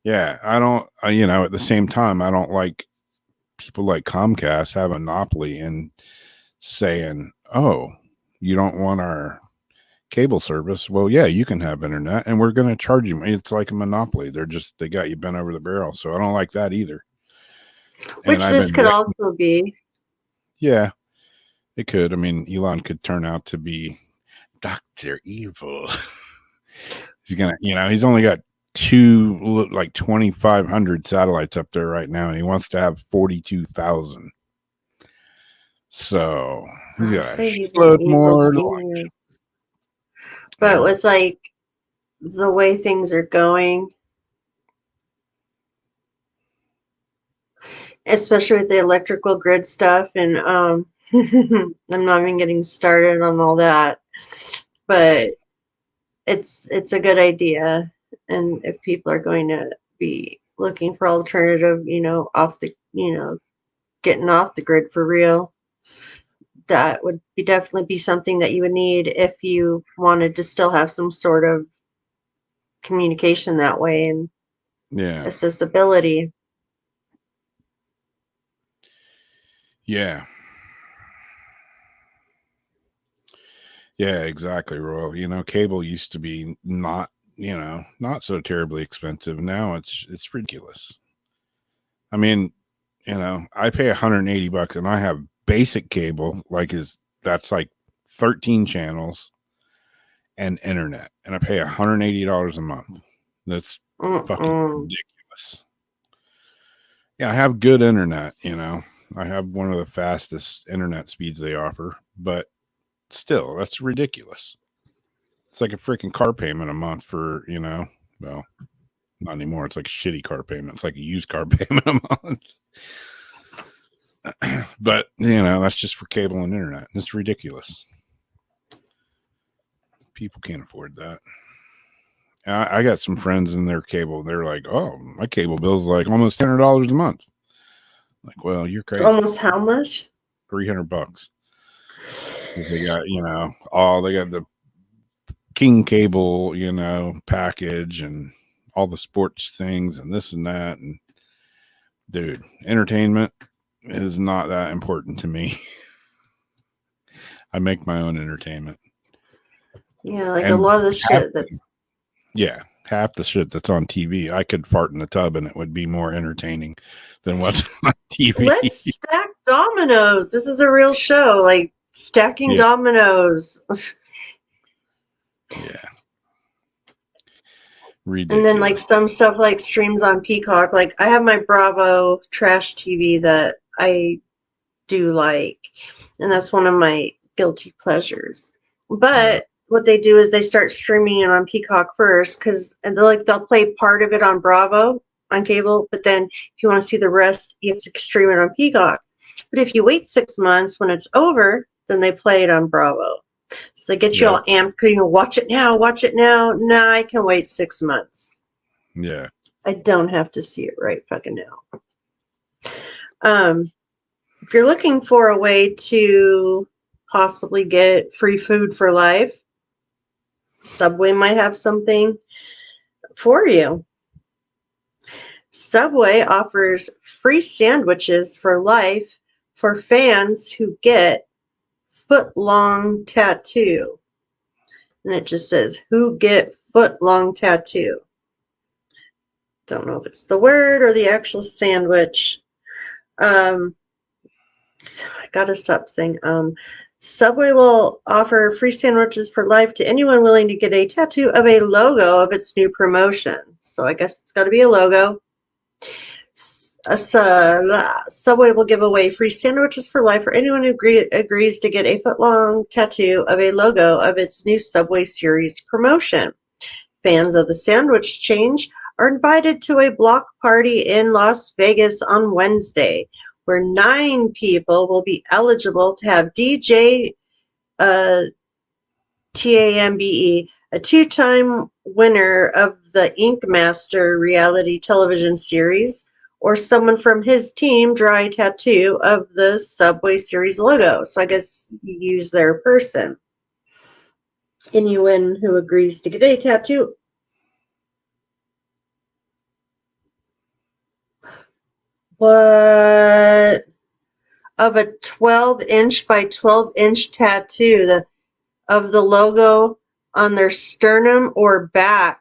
Yeah, I don't, at the same time, I don't like people like Comcast have a monopoly and saying, oh, you don't want our cable service? Well, yeah, you can have internet and we're going to charge you. It's like a monopoly. They got you bent over the barrel. So I don't like that either. Which this could also be. Yeah, it could. I mean, Elon could turn out to be Dr. Evil. He's going to, he's only got 2,500 satellites up there right now, and he wants to have 42,000. So he's got a load more. But with like the way things are going, especially with the electrical grid stuff, and I'm not even getting started on all that, but it's a good idea. And if people are going to be looking for alternative, getting off the grid for real, that would definitely be something that you would need if you wanted to still have some sort of communication that way and accessibility. Yeah. Yeah, exactly, Royal. Cable used to be not so terribly expensive. Now it's ridiculous. I mean, I pay $180 and I have basic cable, that's like 13 channels and internet, and I pay $180 a month. That's fucking ridiculous. Yeah, I have good internet, I have one of the fastest internet speeds they offer, but still, that's ridiculous. It's like a freaking car payment a month for, well, not anymore. It's like a shitty car payment. It's like a used car payment a month. But, that's just for cable and internet. It's ridiculous. People can't afford that. I got some friends in their cable. They're like, oh, my cable bill's like almost $100 a month. Like, well, you're crazy. Almost how much? $300. Because they got, they got the King Cable, package and all the sports things and this and that. And dude, entertainment is not that important to me. I make my own entertainment. Yeah, like a lot of the shit that's... Yeah, half the shit that's on TV, I could fart in the tub and it would be more entertaining than what's on TV. Let's stack dominoes. This is a real show, like stacking dominoes. Yeah. Ridiculous. And then like some stuff like streams on Peacock. Like I have my Bravo trash TV that I do like, and that's one of my guilty pleasures. But what they do is they start streaming it on Peacock first, because they'll play part of it on Bravo on cable, but then if you want to see the rest, you have to stream it on Peacock. But if you wait 6 months, when it's over, then they play it on Bravo. So they get you all amped. Watch it now. Watch it now. No, I can wait 6 months. Yeah. I don't have to see it right fucking now. If you're looking for a way to possibly get free food for life, Subway might have something for you. Subway offers free sandwiches for life for fans who get foot-long tattoo. And it just says, who get foot-long tattoo. Don't know if it's the word or the actual sandwich. I gotta stop saying Subway will offer free sandwiches for life to anyone willing to get a tattoo of a logo of its new promotion. So I guess it's got to be a logo. Subway will give away free sandwiches for life for anyone who agrees to get a foot-long tattoo of a logo of its new Subway series promotion. Fans of the sandwich change are invited to a block party in Las Vegas on Wednesday, where 9 people will be eligible to have DJ Tambe, a 2-time winner of the Ink Master reality television series, or someone from his team draw a tattoo of the Subway series logo. So I guess you use their person. Anyone who agrees to get a tattoo. What? Of a 12-inch by 12-inch tattoo of the logo on their sternum or back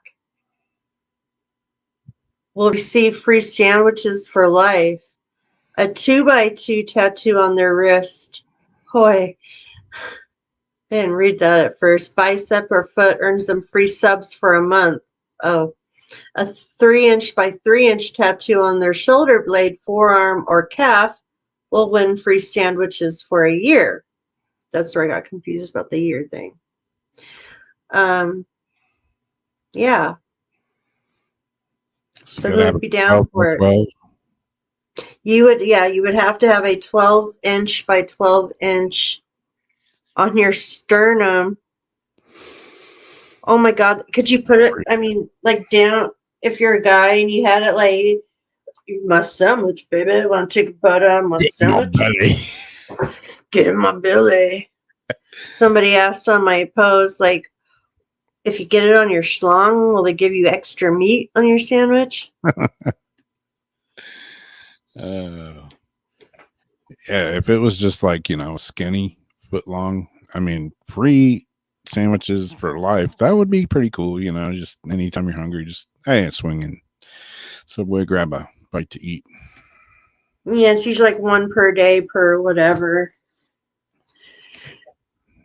will receive free sandwiches for life. A 2x2 tattoo on their wrist. Boy, I didn't read that at first. Bicep or foot earns them free subs for a month. Oh. A 3-inch by 3-inch tattoo on their shoulder blade, forearm, or calf will win free sandwiches for a year. That's where I got confused about the year thing. Yeah. So who would be down for it? 12. You would have to have a 12-inch by 12-inch on your sternum. Oh my God. Could you put it, like down, if you're a guy and you had it like, my sandwich, baby. Want to take a bite out of my sandwich? Get in my belly. Somebody asked on my post, like, if you get it on your schlong, will they give you extra meat on your sandwich? Yeah, if it was just like, skinny, foot long, free sandwiches for life, that would be pretty cool. Just anytime you're hungry, just, hey, swing in Subway, grab a bite to eat. Yeah, it's usually like 1 per day per whatever.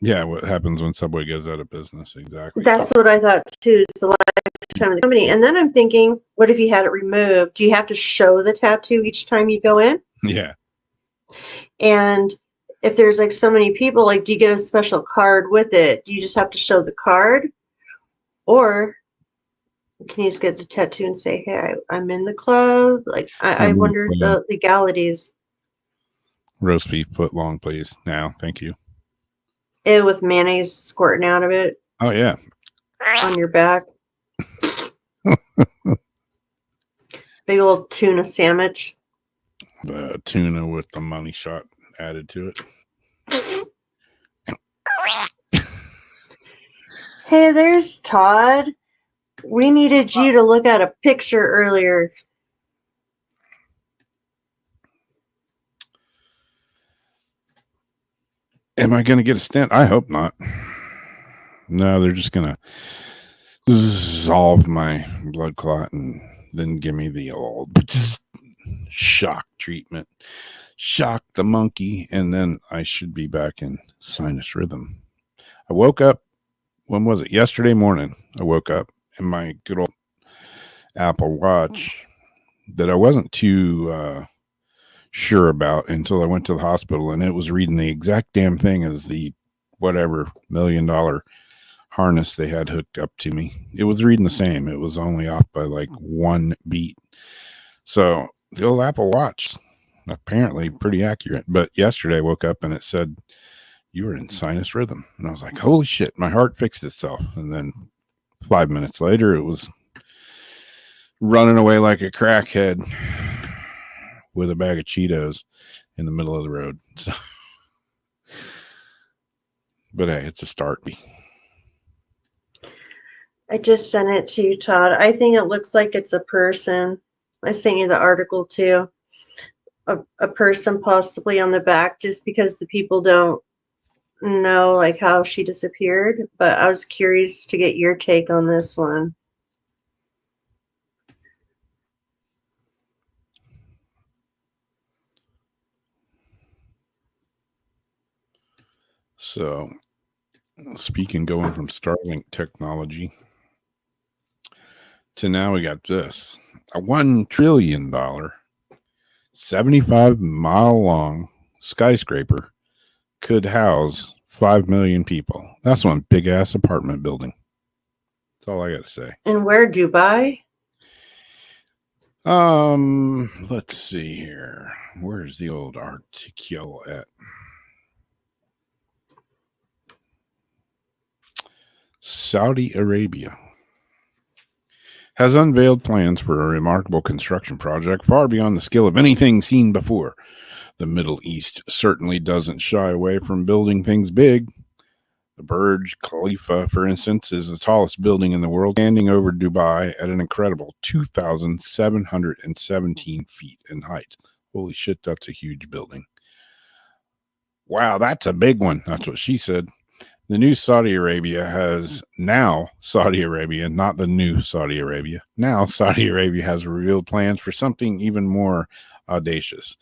Yeah, what happens when Subway goes out of business? Exactly. That's what I thought too. It's a lifetime of the company. And then I'm thinking, what if you had it removed? Do you have to show the tattoo each time you go in? Yeah. And if there's like so many people, like, do you get a special card with it? Do you just have to show the card? Or can you just get the tattoo and say, hey, I'm in the club? Like, I wondered the legalities. Roast beef foot long, please. Now, thank you. With mayonnaise squirting out of it. Oh, yeah. On your back. Big old tuna sandwich. The tuna with the money shot added to it. Hey, there's Todd. We needed you to look at a picture earlier. Am I going to get a stent? I hope not. No, they're just going to dissolve my blood clot and then give me the old shock treatment. Shock the monkey, and then I should be back in sinus rhythm. I woke up, when was it? Yesterday morning, I woke up in my good old Apple Watch that I wasn't too sure about until I went to the hospital, and it was reading the exact damn thing as the whatever $1 million harness they had hooked up to me. It was reading the same. It was only off by like 1 beat. So the old Apple Watch, apparently pretty accurate. But yesterday I woke up and it said, you were in sinus rhythm. And I was like, holy shit, my heart fixed itself. And then 5 minutes later, it was running away like a crackhead with a bag of Cheetos in the middle of the road. So, but hey, it's a start. I just sent it to you, Todd. I think it looks like it's a person. I sent you the article too. A person possibly on the back, just because the people don't know like how she disappeared. But I was curious to get your take on this one. So, speaking going from Starlink technology to now we got this. A $1 trillion, 75-mile long skyscraper could house 5 million people. That's one big ass apartment building. That's all I got to say. And where, Dubai? Let's see here. Where's the old article at? Saudi Arabia has unveiled plans for a remarkable construction project far beyond the skill of anything seen before. The Middle East certainly doesn't shy away from building things big. The Burj Khalifa, for instance, is the tallest building in the world, standing over Dubai at an incredible 2,717 feet in height. Holy shit, that's a huge building. Wow, that's a big one. That's what she said. The new Saudi Arabia has now, Saudi Arabia, not the new Saudi Arabia. Now Saudi Arabia has revealed plans for something even more audacious.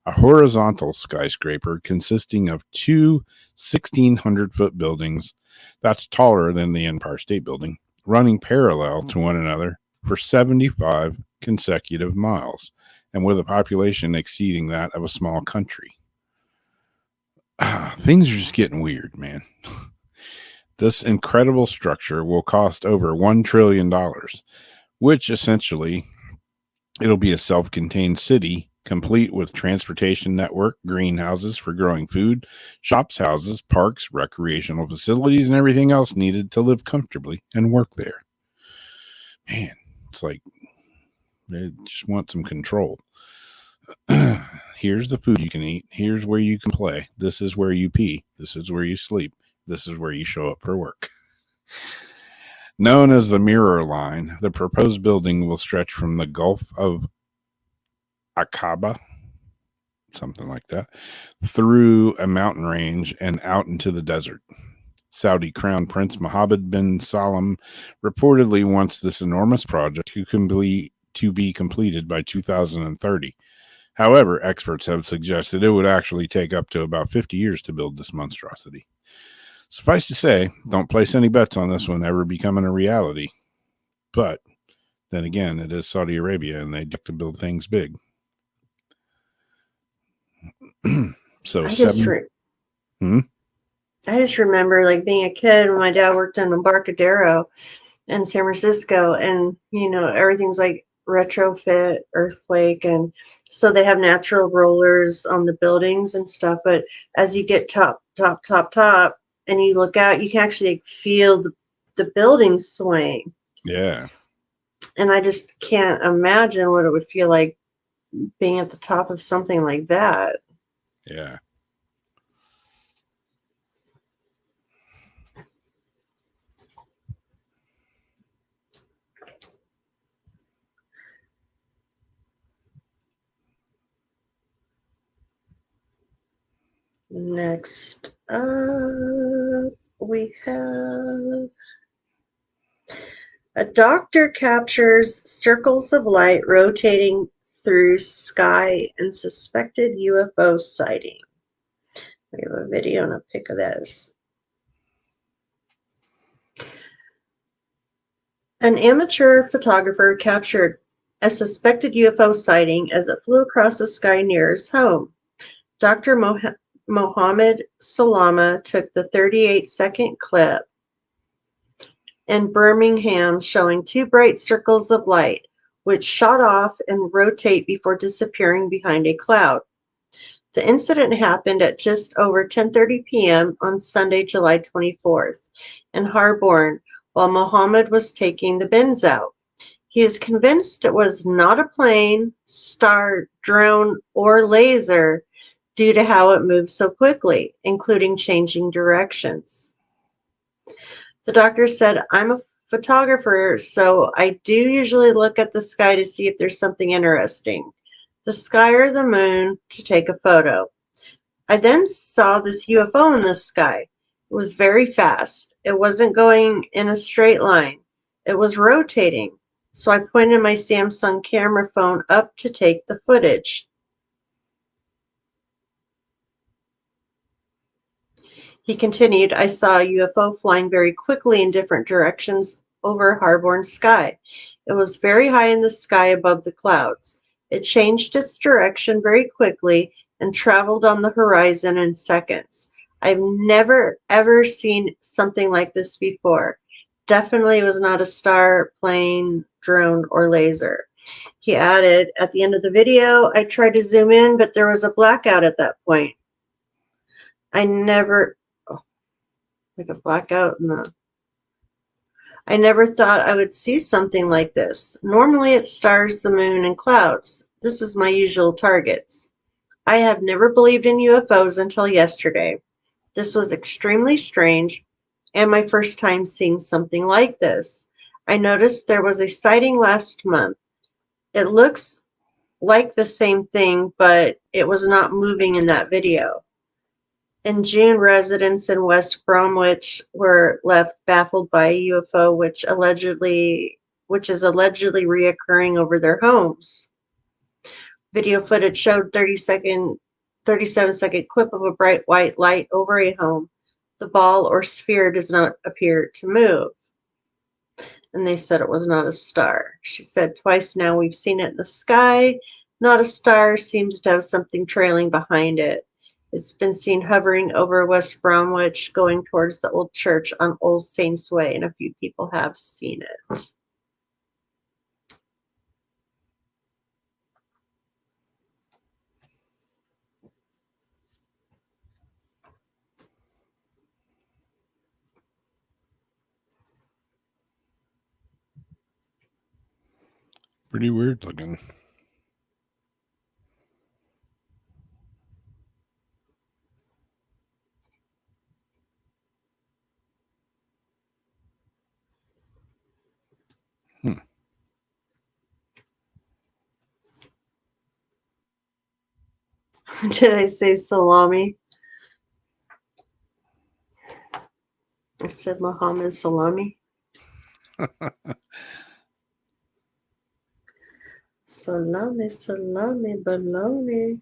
A horizontal skyscraper consisting of two 1,600-foot buildings that's taller than the Empire State Building, running parallel to one another for 75 consecutive miles, and with a population exceeding that of a small country. Things are just getting weird, man. This incredible structure will cost over $1 trillion, which essentially it'll be a self-contained city, complete with transportation network, greenhouses for growing food, shops, houses, parks, recreational facilities, and everything else needed to live comfortably and work there. Man, it's like they just want some control. Here's the food you can eat. Here's where you can play. This is where you pee. This is where you sleep. This is where you show up for work. Known as the Mirror Line, the proposed building will stretch from the Gulf of Aqaba, something like that, through a mountain range and out into the desert. Saudi Crown Prince Mohammed bin Salman reportedly wants this enormous project to be completed by 2030. However, experts have suggested it would actually take up to about 50 years to build this monstrosity. Suffice to say, don't place any bets on this one ever becoming a reality. But then again, it is Saudi Arabia and they like to build things big. So I just remember like being a kid when my dad worked on Embarcadero in San Francisco, and you know everything's like retrofit, earthquake, and so they have natural rollers on the buildings and stuff. But as you get top, and you look out, you can actually feel the building swaying. Yeah. And I just can't imagine what it would feel like being at the top of something like that. Yeah. Next up, we have a doctor captures circles of light rotating through sky in suspected UFO sighting. We have a video and a pic of this. An amateur photographer captured a suspected UFO sighting as it flew across the sky near his home. Dr. Mohammed Salama took the 38-second clip in Birmingham showing two bright circles of light, which shot off and rotate before disappearing behind a cloud. The incident happened at just over 10:30 p.m. on Sunday, July 24th, in Harborne, while Mohammed was taking the bins out. He is convinced it was not a plane, star, drone, or laser due to how it moved so quickly, including changing directions. The doctor said, "I'm a photographer, so I do usually look at the sky to see if there's something interesting, the sky or the moon, to take a photo. I then saw this UFO in the sky. It was very fast. It wasn't going in a straight line. It was rotating. So I pointed my Samsung camera phone up to take the footage." He continued, I saw a UFO flying very quickly in different directions over Harborne sky. It was very high in the sky above the clouds. It changed its direction very quickly and traveled on the horizon in seconds. I've never ever seen something like this before. Definitely was not a star, plane, drone, or laser. He added, at the end of the video, I tried to zoom in, but there was a blackout at that point. I never, like a blackout in the, I never thought I would see something like this. Normally it's stars, the moon, and clouds. This is my usual targets. I have never believed in UFOs until yesterday. This was extremely strange and my first time seeing something like this. I noticed there was a sighting last month. It looks like the same thing, but it was not moving in that video. In June, residents in West Bromwich were left baffled by a UFO which is allegedly reoccurring over their homes. Video footage showed 37-second clip of a bright white light over a home. The ball or sphere does not appear to move. And they said it was not a star. She said, twice now we've seen it in the sky. Not a star, seems to have something trailing behind it. It's been seen hovering over West Bromwich, going towards the old church on Old Saints Way, and a few people have seen it. Pretty weird looking. Did I say salami? I said Muhammad salami. Salami, salami, bologna.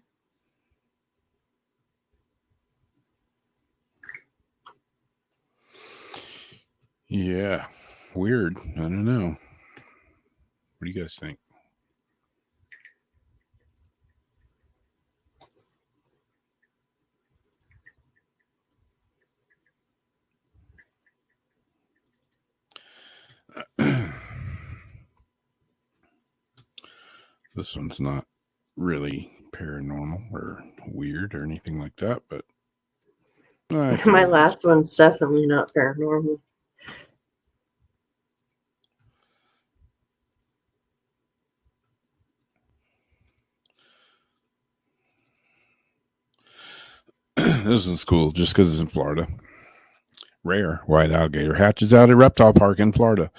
Yeah, weird. I don't know. What do you guys think? This one's not really paranormal or weird or anything like that, but My last one's definitely not paranormal. This one's cool just because it's in Florida. Rare white alligator hatches out at Reptile Park in Florida.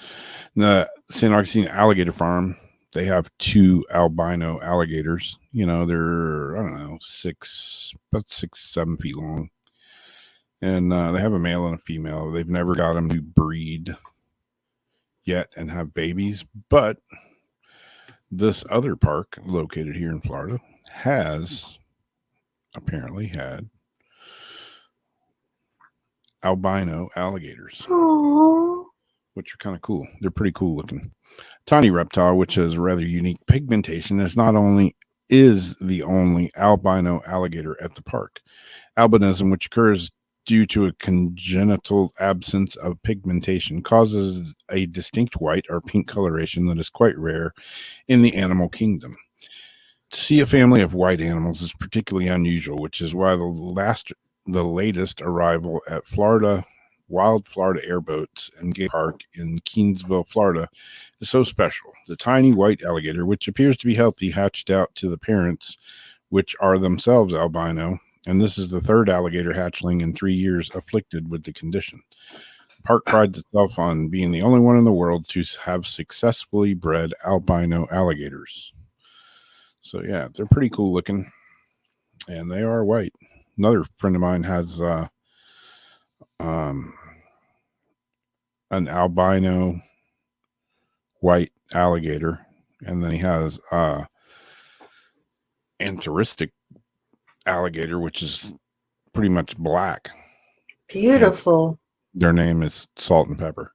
The St. Augustine Alligator Farm, they have 2 albino alligators. You know, they're, I don't know, about 6-7 feet long. And they have a male and a female. They've never got them to breed yet and have babies. But this other park located here in Florida has apparently had albino alligators. Aww. Which are kind of cool. They're pretty cool looking. Tiny reptile, which has rather unique pigmentation, is the only albino alligator at the park. Albinism, which occurs due to a congenital absence of pigmentation, causes a distinct white or pink coloration that is quite rare in the animal kingdom. To see a family of white animals is particularly unusual, which is why the latest arrival at Wild Florida Airboats and Game Park in Keensville, Florida, is so special. The tiny white alligator, which appears to be healthy, hatched out to the parents, which are themselves albino, and this is the 3rd alligator hatchling in 3 years afflicted with the condition. The park prides itself on being the only one in the world to have successfully bred albino alligators. So yeah, they're pretty cool looking, and they are white. Another friend of mine has an albino white alligator, and then he has Antaristic alligator, which is pretty much black. Beautiful. Their name is Salt and Pepper.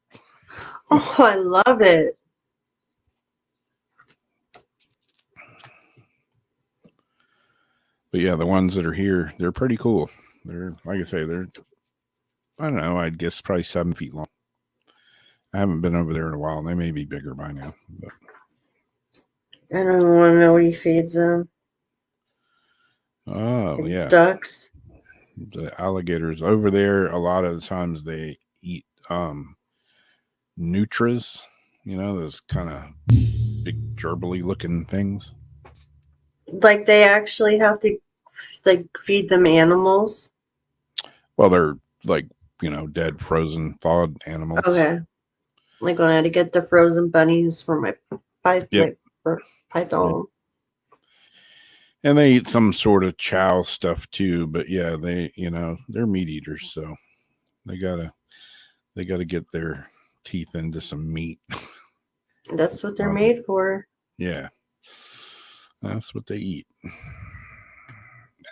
Oh, I love it. But yeah, the ones that are here, they're pretty cool. They're, like I say, I don't know, I'd guess probably 7 feet long. I haven't been over there in a while, and they may be bigger by now. But I don't want to know what he feeds them. oh, yeah. Ducks. The alligators over there, a lot of the times they eat nutras, those kind of big gerbily looking things. Like they actually have to feed them animals. Well, they're like, dead, frozen, thawed animals. Okay. Like when I had to get the frozen bunnies for my python. Yep. And they eat some sort of chow stuff too, but yeah, they, they're meat eaters, so they gotta get their teeth into some meat. That's what they're made for. Yeah, that's what they eat.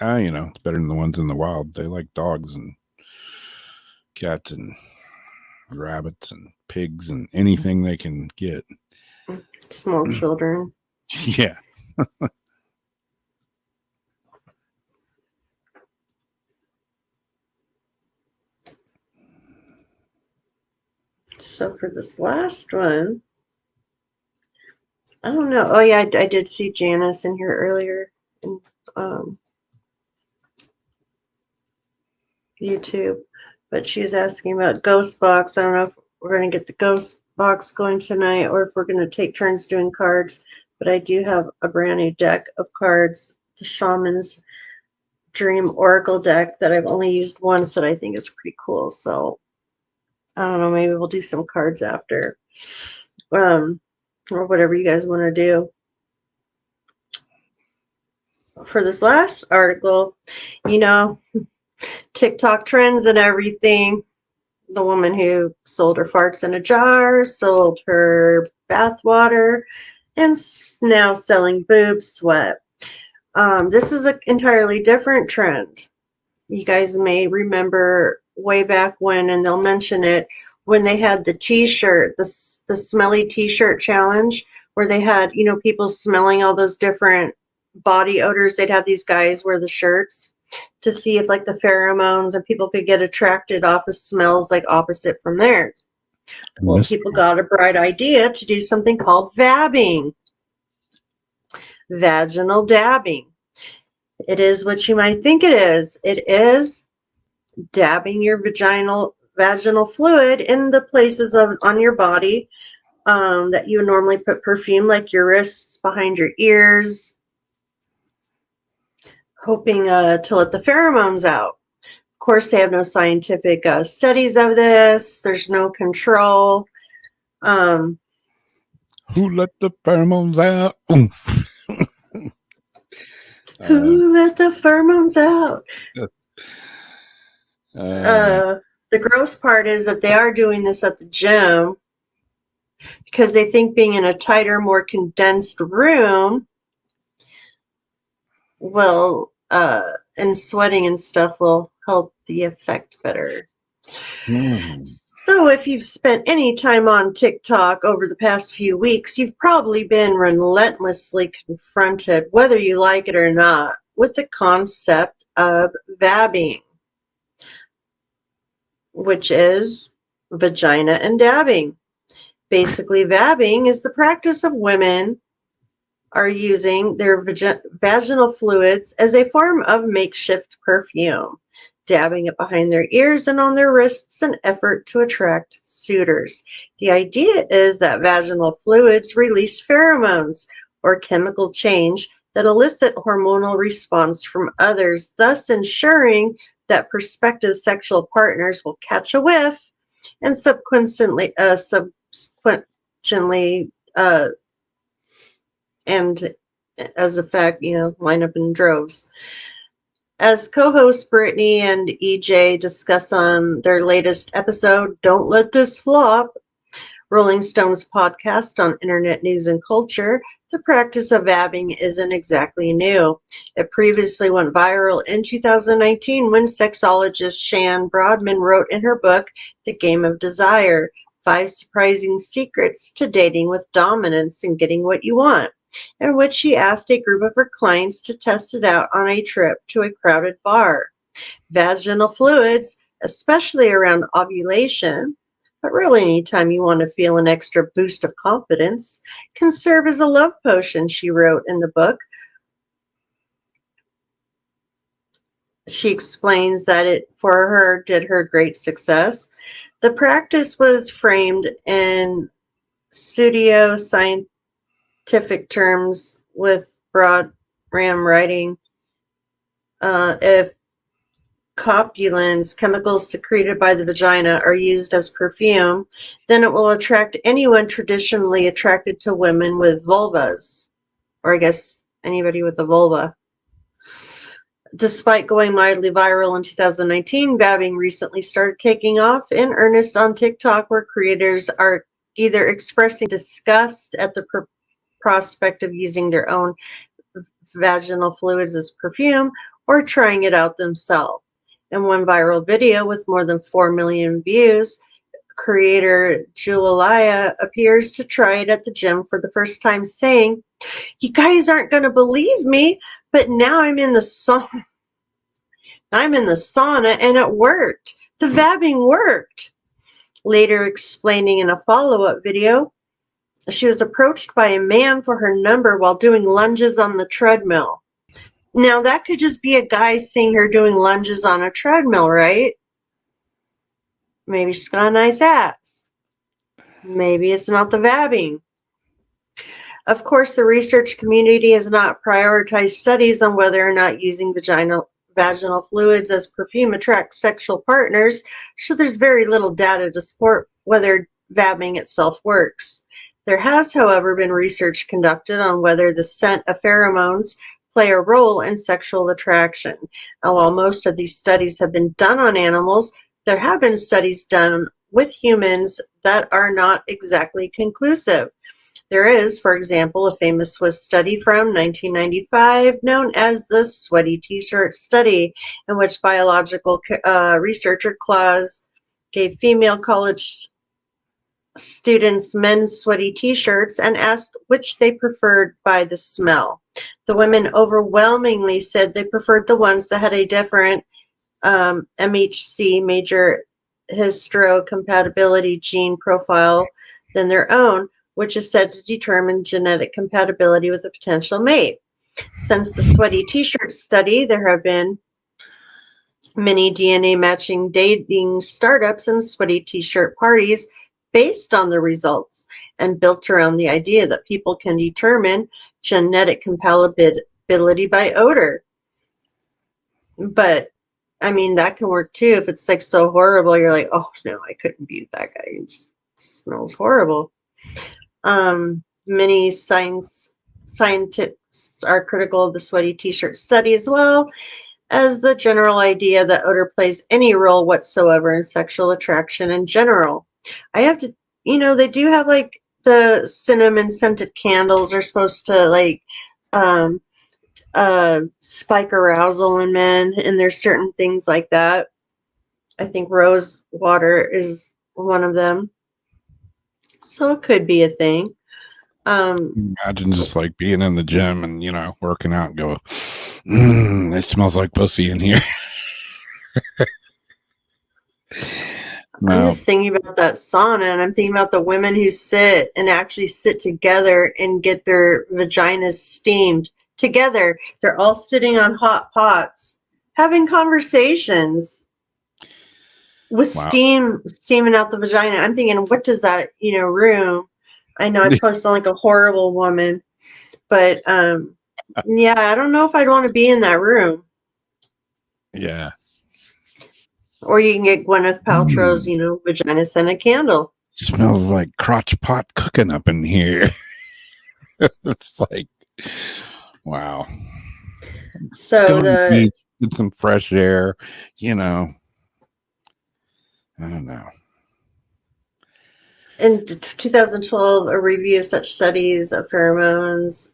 It's better than the ones in the wild. They like dogs and cats and rabbits and pigs and anything they can get. Small children. Yeah. So for this last one, I don't know. Oh yeah, I did see Janice in here earlier in YouTube, but she's asking about Ghost Box. I don't know if we're going to get the Ghost Box going tonight or if we're going to take turns doing cards, but I do have a brand new deck of cards, the Shaman's Dream Oracle deck that I've only used once that I think is pretty cool. So I don't know, maybe we'll do some cards after. Or whatever you guys want to do. For this last article, TikTok trends and everything. The woman who sold her farts in a jar, sold her bath water, and now selling boob sweat. This is an entirely different trend. You guys may remember way back when, and they'll mention it, when they had the t-shirt, the smelly t-shirt challenge, where they had, people smelling all those different body odors. They'd have these guys wear the shirts to see if the pheromones and people could get attracted off of smells opposite from theirs. Well, people got a bright idea to do something called vabbing. Vaginal dabbing. It is what you might think it is. It is dabbing your vaginal fluid in the places on your body that you would normally put perfume, like your wrists, behind your ears, hoping to let the pheromones out. Of course, they have no scientific studies of this. There's no control. Who let the pheromones out? Who let the pheromones out? The gross part is that they are doing this at the gym because they think being in a tighter, more condensed room will, and sweating and stuff will help the effect better. So if you've spent any time on TikTok over the past few weeks, you've probably been relentlessly confronted, whether you like it or not, with the concept of vabbing, which is vagina and dabbing. Basically, vabbing is the practice of women are using their vaginal fluids as a form of makeshift perfume, dabbing it behind their ears and on their wrists in effort to attract suitors. The idea is that vaginal fluids release pheromones or chemical change that elicit hormonal response from others, thus ensuring that prospective sexual partners will catch a whiff and subsequently and as a fact, line up in droves. As co-hosts Brittany and EJ discuss on their latest episode, Don't Let This Flop, Rolling Stone's podcast on internet news and culture, the practice of vabbing isn't exactly new. It previously went viral in 2019 when sexologist Shan Broadman wrote in her book, The Game of Desire, 5 Surprising Secrets to Dating with Dominance and Getting What You Want, in which she asked a group of her clients to test it out on a trip to a crowded bar. Vaginal fluids, especially around ovulation, but really anytime you want to feel an extra boost of confidence, can serve as a love potion, she wrote in the book. She explains that it, for her, did her great success. The practice was framed in pseudo-scientific terms with broad ram writing. If copulins, chemicals secreted by the vagina, are used as perfume, then it will attract anyone traditionally attracted to women with vulvas, or I guess anybody with a vulva. Despite going mildly viral in 2019, vabbing recently started taking off in earnest on TikTok, where creators are either expressing disgust at the prospect of using their own vaginal fluids as perfume or trying it out themselves. In one viral video with more than 4 million views, creator Julia appears to try it at the gym for the first time, saying, "You guys aren't going to believe me, but now I'm in the sauna. And it worked. The vabbing worked." Later explaining in a follow-up video, she was approached by a man for her number while doing lunges on the treadmill. Now, that could just be a guy seeing her doing lunges on a treadmill, right? Maybe she's got a nice ass. Maybe it's not the vabbing. Of course, the research community has not prioritized studies on whether or not using vaginal fluids as perfume attracts sexual partners, so there's very little data to support whether vabbing itself works. There has, however, been research conducted on whether the scent of pheromones play a role in sexual attraction. And while most of these studies have been done on animals, there have been studies done with humans that are not exactly conclusive. There is, for example, a famous Swiss study from 1995 known as the Sweaty T-shirt study, in which biological researcher Claus gave female college students men's sweaty T-shirts and asked which they preferred by the smell. The women overwhelmingly said they preferred the ones that had a different MHC, major histocompatibility gene profile, than their own, which is said to determine genetic compatibility with a potential mate. Since the Sweaty T-shirt study, there have been many DNA matching dating startups and sweaty T-shirt parties based on the results and built around the idea that people can determine genetic compatibility by odor. But I mean, that can work too. If it's like so horrible, you're like, oh no, I couldn't be with that guy. It just smells horrible. Many scientists are critical of the Sweaty T-shirt study, as well as the general idea that odor plays any role whatsoever in sexual attraction in general. I have to, they do have like the cinnamon scented candles are supposed to like spike arousal in men, and there's certain things like that. I think rose water is one of them. So it could be a thing. Imagine just like being in the gym and, working out and go, it smells like pussy in here. No. I'm just thinking about that sauna, and I'm thinking about the women who sit together and get their vaginas steamed together. They're all sitting on hot pots, having conversations with steaming out the vagina. I'm thinking, what does that, room? I know I probably sound like a horrible woman, but yeah, I don't know if I'd want to be in that room. Yeah. Or you can get Gwyneth Paltrow's, vagina scented candle. Smells like crotch pot cooking up in here. It's like, wow. So get some fresh air, I don't know. In 2012, a review of such studies of pheromones,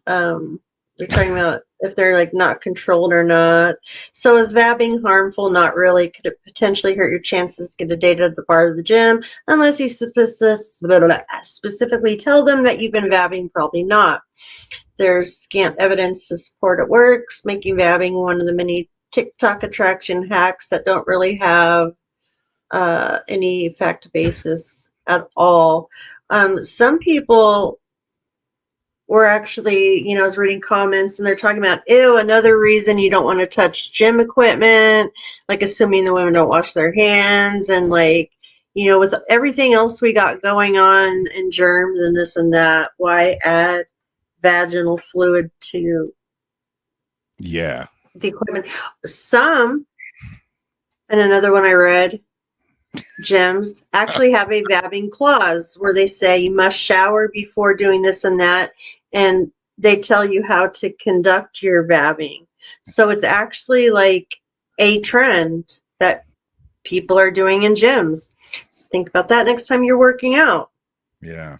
they're talking about if they're like not controlled or not. So is vabbing harmful? Not really. Could it potentially hurt your chances to get a date at the bar of the gym? Unless you specifically tell them that you've been vabbing, probably not. There's scant evidence to support it works, making vabbing one of the many TikTok attraction hacks that don't really have any fact basis at all. Some people were actually, I was reading comments and they're talking about, ew, another reason you don't want to touch gym equipment, like assuming the women don't wash their hands and like, with everything else we got going on and germs and this and that, why add vaginal fluid to Yeah. the equipment? Some, and another one I read, gyms actually have a vabbing clause where they say you must shower before doing this and that, and they tell you how to conduct your vabbing. So it's actually like a trend that people are doing in gyms. So think about that next time you're working out. Yeah.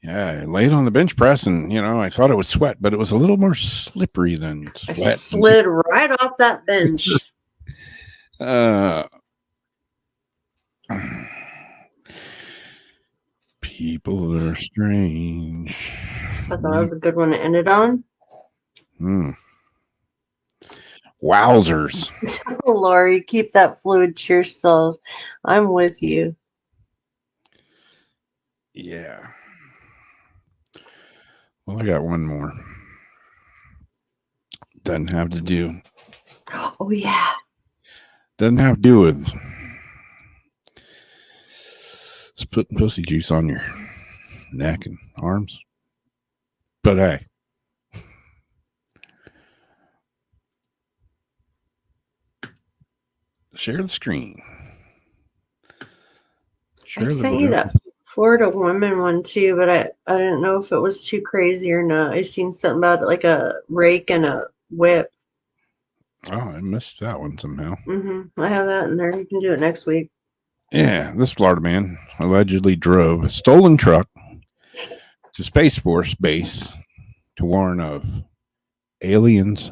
Yeah, I laid on the bench press and, I thought it was sweat, but it was a little more slippery than I sweat. slid right off that bench. People are strange. So I thought that was a good one to end it on. Wowzers. Oh, Lori, keep that fluid to yourself. I'm with you. Yeah. Well, I got one more. Doesn't have to do. Oh, yeah. Doesn't have to do with putting pussy juice on your neck and arms. But hey. Share the screen. I sent you that Florida woman one too, but I didn't know if it was too crazy or not. I seen something about like a rake and a whip. Oh, I missed that one somehow. I have that in there. You can do it next week. Yeah, this Florida man allegedly drove a stolen truck to Space Force Base to warn of aliens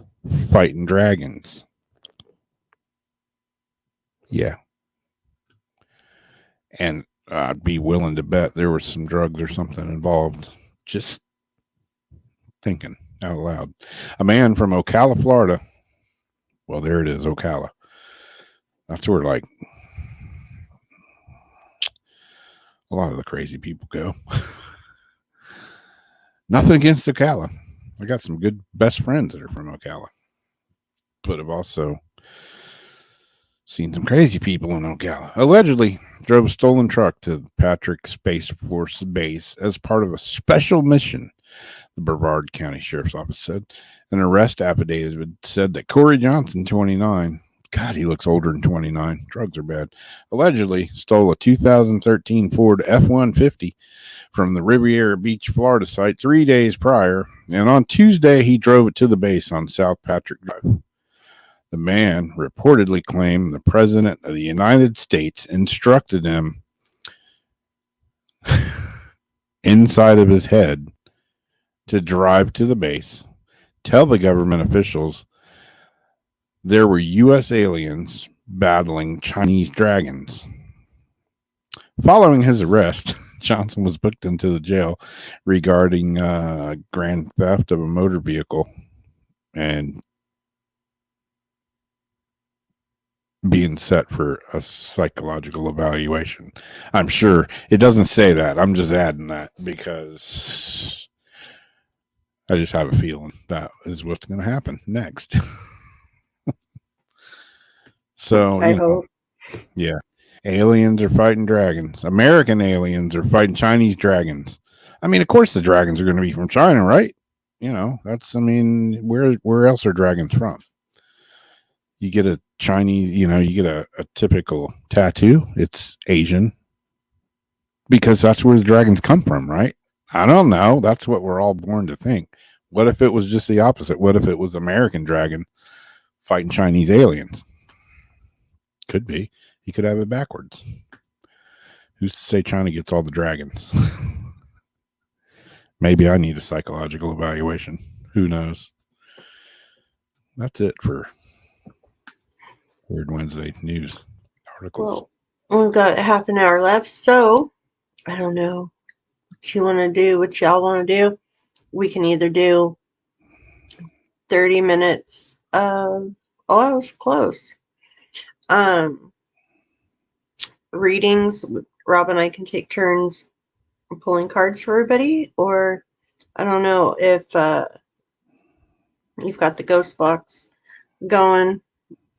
fighting dragons. Yeah. And I'd be willing to bet there was some drugs or something involved. Just thinking out loud. A man from Ocala, Florida. Well, there it is, Ocala. That's where like a lot of the crazy people go. Nothing against Ocala. I got some good best friends that are from Ocala. But I've also seen some crazy people in Ocala. Allegedly drove a stolen truck to Patrick Space Force Base as part of a special mission, the Brevard County Sheriff's Office said. An arrest affidavit said that Corey Johnson, 29, God, he looks older than 29. Drugs are bad. Allegedly stole a 2013 Ford F-150 from the Riviera Beach, Florida site 3 days prior. And on Tuesday, he drove it to the base on South Patrick Drive. The man reportedly claimed the President of the United States instructed him inside of his head to drive to the base, tell the government officials there were U.S. aliens battling Chinese dragons. Following his arrest, Johnson was booked into the jail regarding grand theft of a motor vehicle and being set for a psychological evaluation. I'm sure it doesn't say that. I'm just adding that because I just have a feeling that is what's going to happen next. So, I hope. Yeah. Aliens are fighting dragons. American aliens are fighting Chinese dragons. I mean, of course the dragons are going to be from China, right? Where else are dragons from? You get a Chinese, you get a typical tattoo. It's Asian because that's where the dragons come from, right? I don't know. That's what we're all born to think. What if it was just the opposite? What if it was American dragon fighting Chinese aliens? Could be. He could have it backwards. Who's to say China gets all the dragons? Maybe I need a psychological evaluation. Who knows? That's it for Weird Wednesday news articles. Well, we've got half an hour left, so I don't know what you want to do, what y'all want to do. We can either do 30 minutes of, oh, I was close. Readings. Rob and I can take turns pulling cards for everybody, or I don't know if you've got the ghost box going.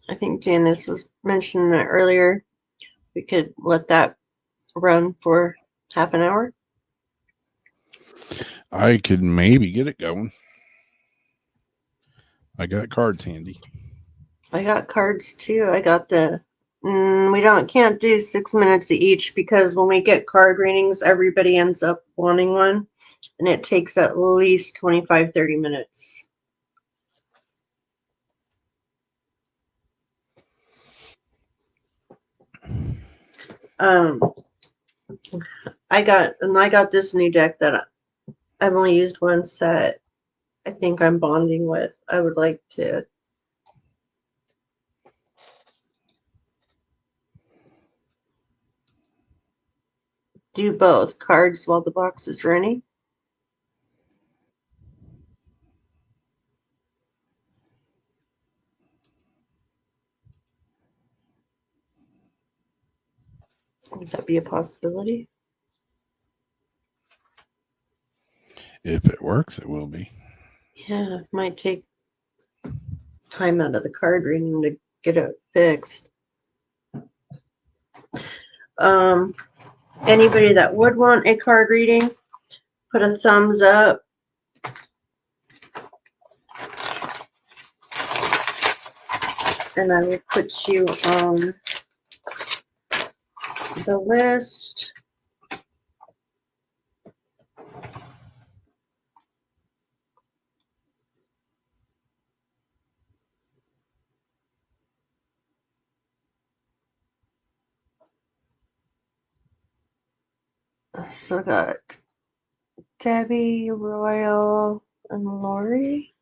I think Janice was mentioning it earlier. We could let that run for half an hour. I could maybe get it going. I got cards handy. I got cards too. I got the. We can't do 6 minutes each because when we get card readings, everybody ends up wanting one, and it takes at least 25-30 minutes. I got this new deck that I've only used one set. I think I'm bonding with. I would like to do both cards while the box is running. Would that be a possibility? If it works, it will be. Yeah, it might take time out of the card reading to get it fixed. Anybody that would want a card reading, put a thumbs up. And I will put you on the list. So I got Debbie, Royal, and Lori.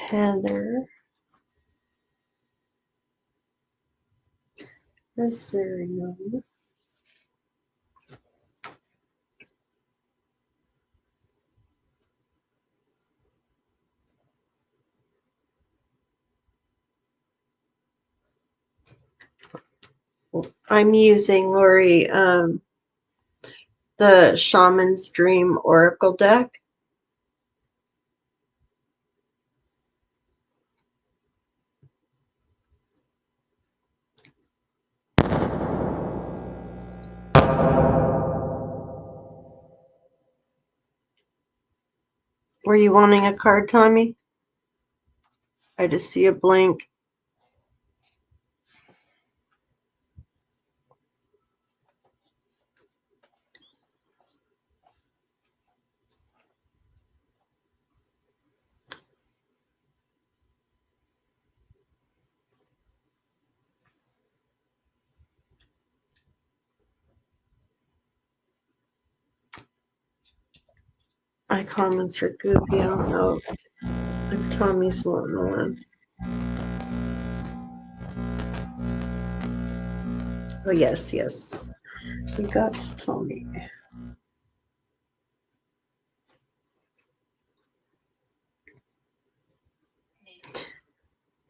Heather. Azarion. I'm using, Lori, the Shaman's Dream Oracle deck. Were you wanting a card, Tommy? I just see a blank. My comments are goofy. I don't know if Tommy's wanting one. Oh, yes, yes. We got Tommy.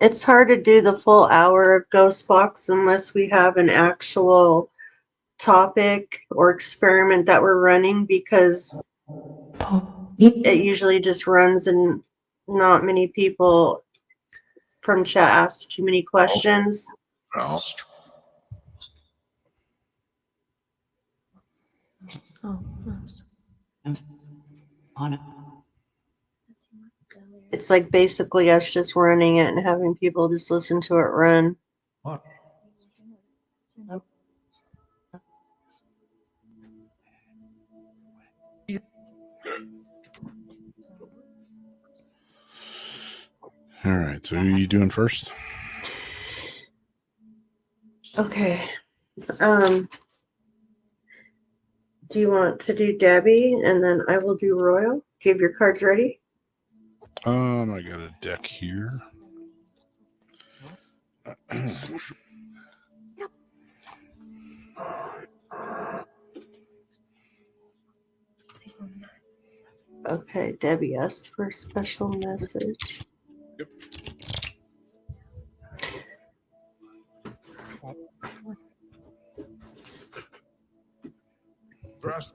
It's hard to do the full hour of Ghost Box unless we have an actual topic or experiment that we're running, because it usually just runs and not many people from chat ask too many questions. Now, On it. It's like basically us just running it and having people just listen to it run. All right. So who are you doing first? Okay. Do you want to do Debbie and then I will do Royal? Do you have your cards ready? I got a deck here. Okay, Debbie asked for a special message. Yep. Press.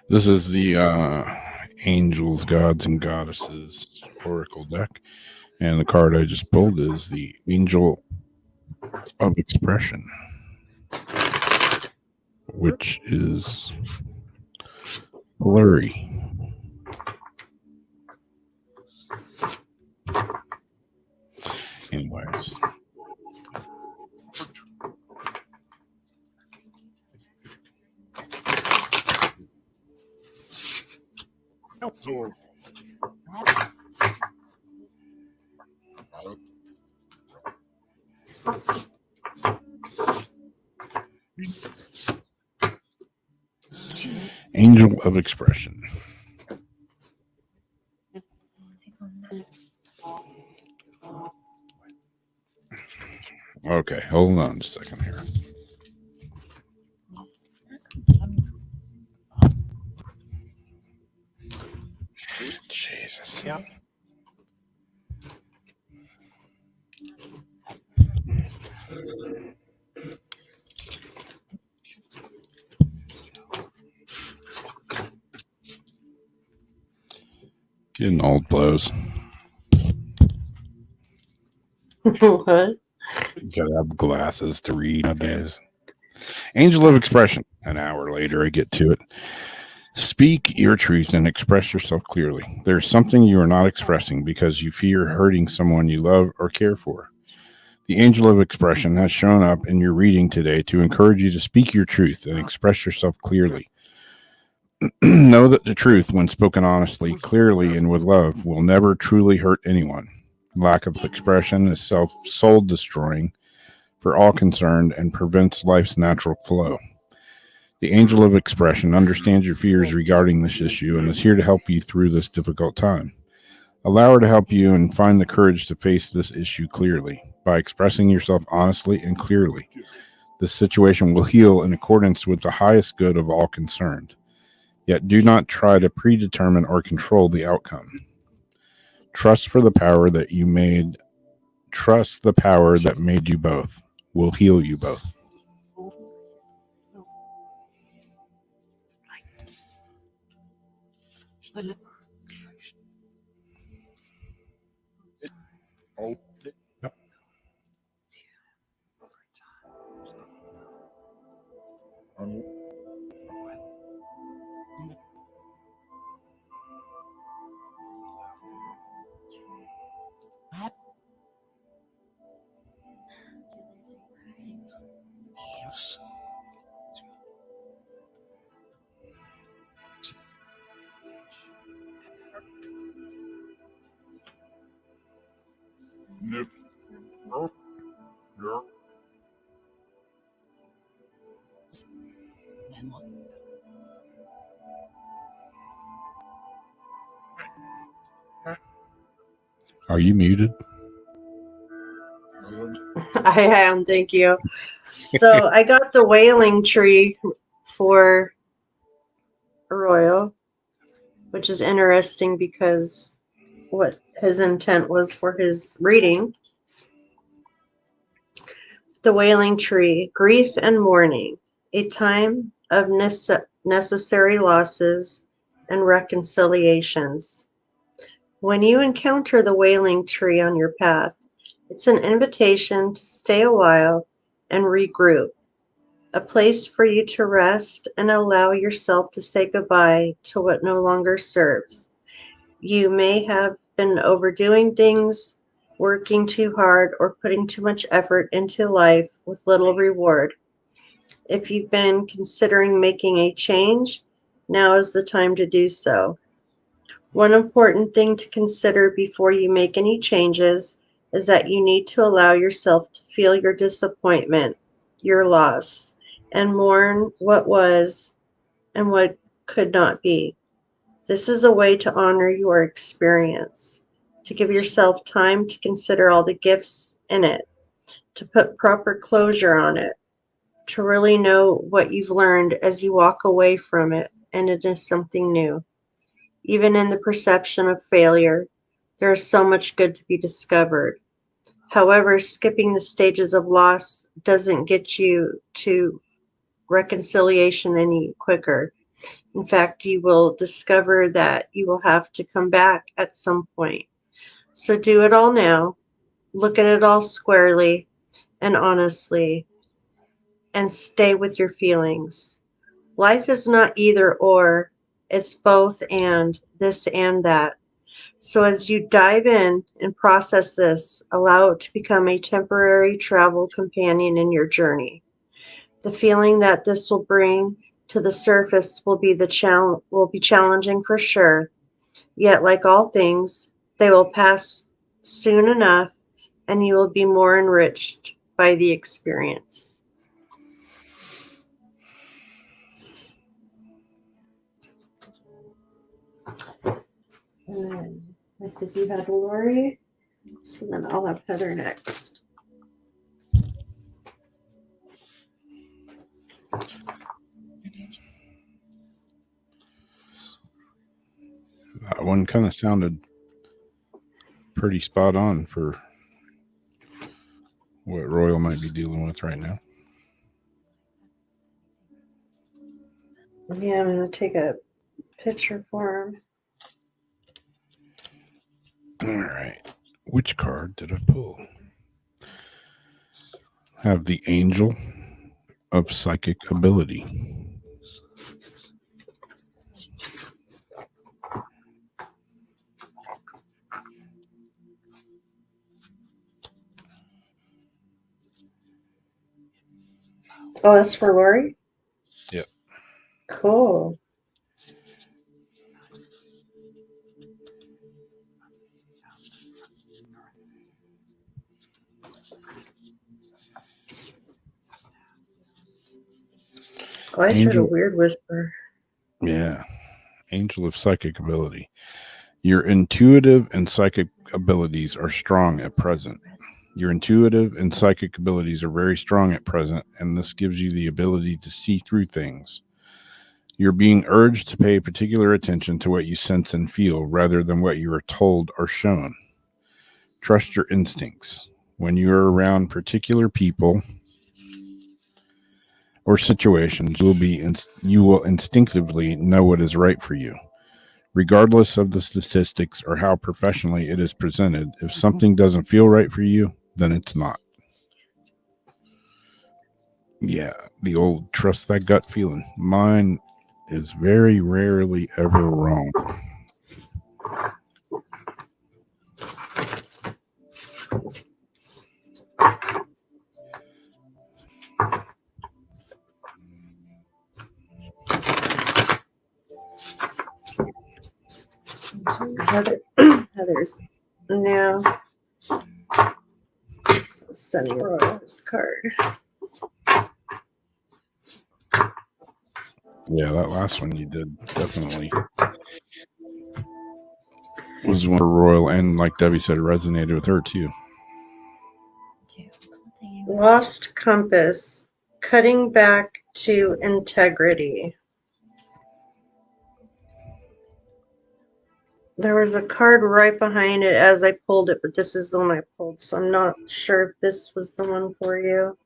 This is the Angels, Gods, and Goddesses Oracle deck. And the card I just pulled is the Angel of Expression, which is blurry. Anyways. Angel of Expression. Okay, hold on a second here. Jesus. Yep. Getting old blows. What? Gotta have glasses to read nowadays. Angel of Expression. An hour later, I get to it. Speak your truth and express yourself clearly. There's something you are not expressing because you fear hurting someone you love or care for. The Angel of Expression has shown up in your reading today to encourage you to speak your truth and express yourself clearly. Know that the truth, when spoken honestly, clearly, and with love, will never truly hurt anyone. Lack of expression is soul destroying for all concerned and prevents life's natural flow. The Angel of Expression understands your fears regarding this issue and is here to help you through this difficult time. Allow her to help you and find the courage to face this issue clearly. By expressing yourself honestly and clearly, this situation will heal in accordance with the highest good of all concerned. Yet do not try to predetermine or control the outcome. Trust the power that made you both will heal you both. Nip. Oh, yeah. Are you muted? I am, thank you. So I got the Wailing Tree for Royal, which is interesting because what his intent was for his reading. The Wailing Tree, grief and mourning, a time of necessary losses and reconciliations. When you encounter the Wailing Tree on your path, it's an invitation to stay a while and regroup, a place for you to rest and allow yourself to say goodbye to what no longer serves. You may have been overdoing things, working too hard, or putting too much effort into life with little reward. If you've been considering making a change, now is the time to do so. One important thing to consider before you make any changes is that you need to allow yourself to feel your disappointment, your loss, and mourn what was and what could not be. This is a way to honor your experience, to give yourself time to consider all the gifts in it, to put proper closure on it, to really know what you've learned as you walk away from it and into something new. Even in the perception of failure, there is so much good to be discovered. However, skipping the stages of loss doesn't get you to reconciliation any quicker. In fact, you will discover that you will have to come back at some point. So do it all now, look at it all squarely and honestly, and stay with your feelings. Life is not either or, it's both and this and that. So as you dive in and process this, allow it to become a temporary travel companion in your journey. The feeling that this will bring to the surface will be challenging for sure. Yet like all things, they will pass soon enough and you will be more enriched by the experience. And then I said you had Lori, so then I'll have Heather next. That one kind of sounded pretty spot on for what Royal might be dealing with right now. Yeah, I'm going to take a picture for him. All right. Which card did I pull? Have the Angel of Psychic Ability. Oh, that's for Lori? Yep. Cool. Oh, I heard a weird whisper. Yeah. Angel of Psychic Ability. Your intuitive and psychic abilities are strong at present. Your intuitive and psychic abilities are very strong at present, and this gives you the ability to see through things. You're being urged to pay particular attention to what you sense and feel rather than what you are told or shown. Trust your instincts. When you are around particular people or situations, you will instinctively know what is right for you. Regardless of the statistics or how professionally it is presented, if something doesn't feel right for you, then it's not. Yeah, the old trust that gut feeling. Mine is very rarely ever wrong. Heather's now sending Royal's card. Yeah, that last one you did definitely was one for Royal, and like Debbie said, it resonated with her too. Lost compass, cutting back to integrity. There was a card right behind it as I pulled it, but this is the one I pulled, so I'm not sure if this was the one for you.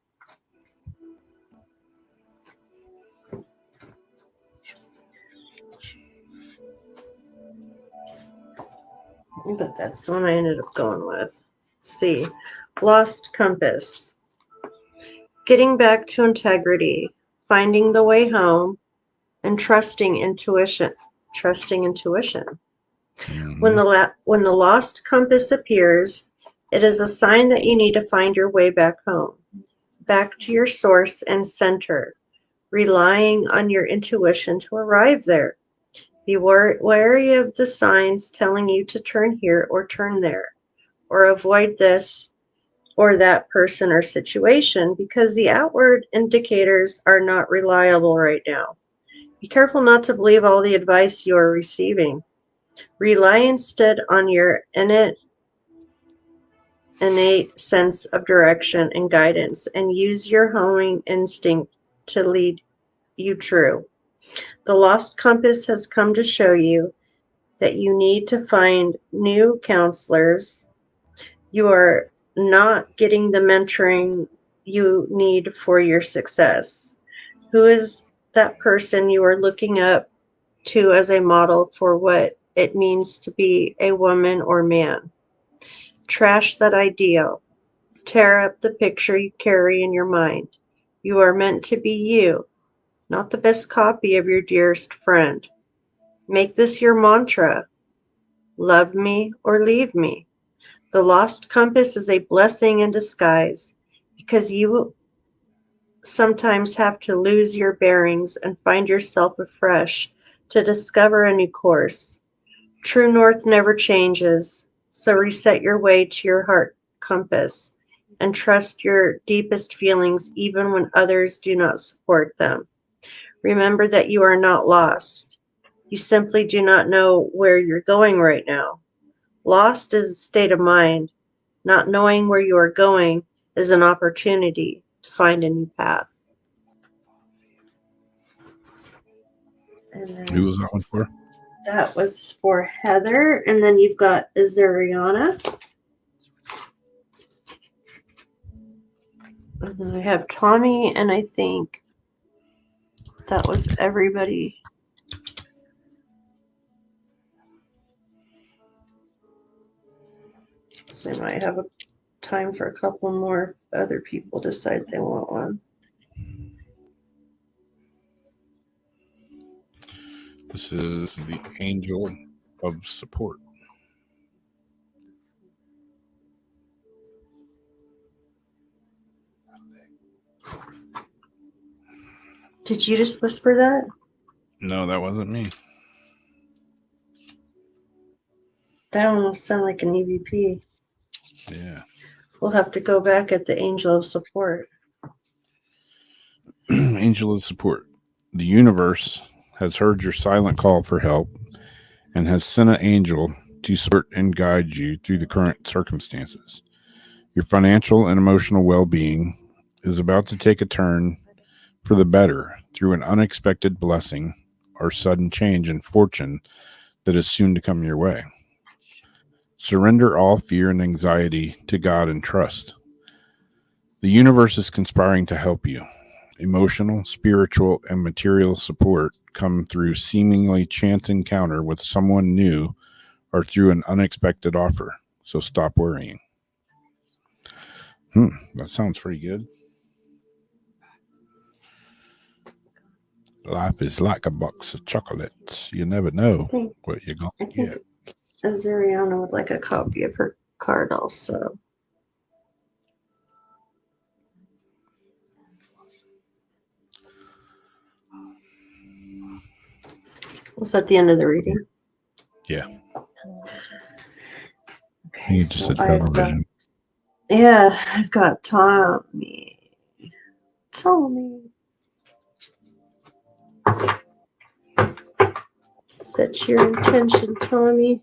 But that's the one I ended up going with. See, lost compass. Getting back to integrity, finding the way home, and trusting intuition. Trusting intuition. Mm-hmm. When the lost compass appears, it is a sign that you need to find your way back home. back to your source and center, relying on your intuition to arrive there. Be wary of the signs telling you to turn here or turn there, or avoid this or that person or situation, because the outward indicators are not reliable right now. Be careful not to believe all the advice you are receiving. Rely instead on your innate sense of direction and guidance, and use your homing instinct to lead you true. The lost compass has come to show you that you need to find new counselors. You are not getting the mentoring you need for your success. Who is that person you are looking up to as a model for what it means to be a woman or man? Trash that ideal. Tear up the picture you carry in your mind. You are meant to be you, not the best copy of your dearest friend. Make this your mantra. Love me or leave me. The lost compass is a blessing in disguise, because you sometimes have to lose your bearings and find yourself afresh to discover a new course. True north never changes, so reset your way to your heart compass and trust your deepest feelings even when others do not support them. Remember that you are not lost. You simply do not know where you're going right now. Lost is a state of mind. Not knowing where you are going is an opportunity to find a new path. And then Who was that one for? that was for Heather. And then you've got Azariana. And then I have Tommy, and I think that was everybody. So I might have a time for a couple more if other people decide they want one. This is the Angel of Support. Did you just whisper that? No, that wasn't me. That almost sounded like an EVP. Yeah. We'll have to go back at the Angel of Support. Angel of Support. The universe has heard your silent call for help and has sent an angel to support and guide you through the current circumstances. Your financial and emotional well-being is about to take a turn for the better through an unexpected blessing or sudden change in fortune that is soon to come your way. Surrender all fear and anxiety to God and trust. The universe is conspiring to help you. Emotional, spiritual, and material support come through seemingly chance encounter with someone new or through an unexpected offer. So stop worrying. That sounds pretty good. Life is like a box of chocolates. You never know what you're going I to think get. Azariana would like a copy of her card also. Was that the end of the reading? Yeah. Okay, You just so said I've cover got, vision. I've got Tommy. That's your intention, Tommy.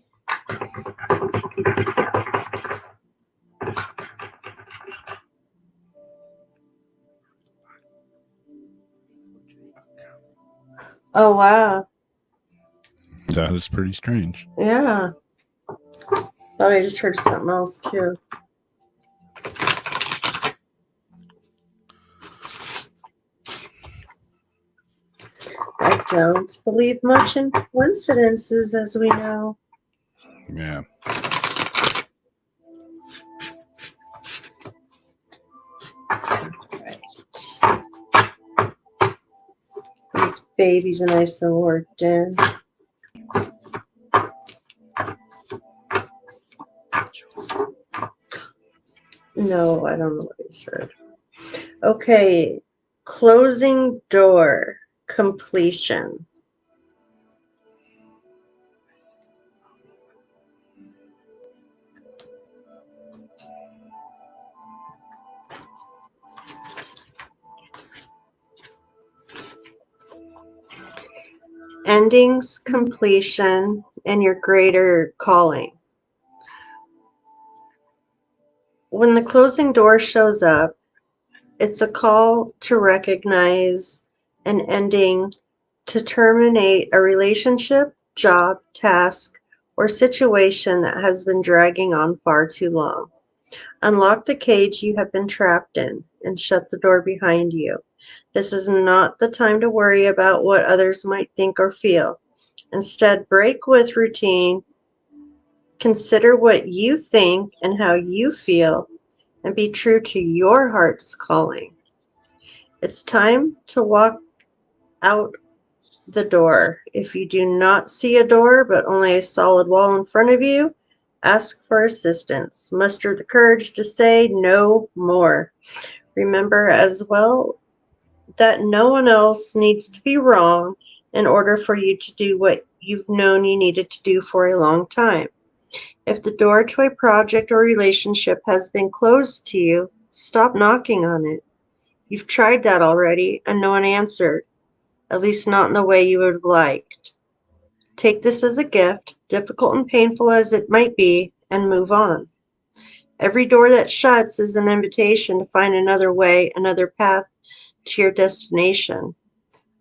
Oh, wow. That is pretty strange. Yeah. Thought I just heard something else, too. I don't believe much in coincidences, as we know. Yeah. Right. These babies are nice and worked in. No, I don't know what he's heard. Okay, closing door, completion. Endings, completion, and your greater calling. When the closing door shows up, it's a call to recognize an ending, to terminate a relationship, job, task, or situation that has been dragging on far too long. Unlock the cage you have been trapped in and shut the door behind you. This is not the time to worry about what others might think or feel. Instead, break with routine, consider what you think and how you feel, and be true to your heart's calling. It's time to walk out the door. If you do not see a door but only a solid wall in front of you, ask for assistance. Muster the courage to say no more. Remember as well that no one else needs to be wrong in order for you to do what you've known you needed to do for a long time. If the door to a project or relationship has been closed to you, stop knocking on it. You've tried that already and no one answered, at least not in the way you would have liked. Take this as a gift, difficult and painful as it might be, and move on. Every door that shuts is an invitation to find another way, another path to your destination.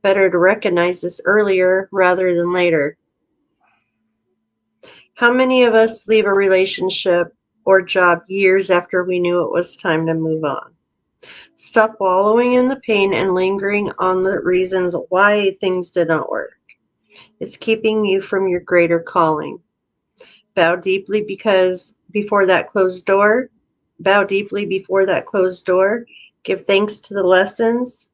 Better to recognize this earlier rather than later. How many of us leave a relationship or job years after we knew it was time to move on? Stop wallowing in the pain and lingering on the reasons why things did not work. It's keeping you from your greater calling. Bow deeply before that closed door. Bow deeply before that closed door. Give thanks to the lessons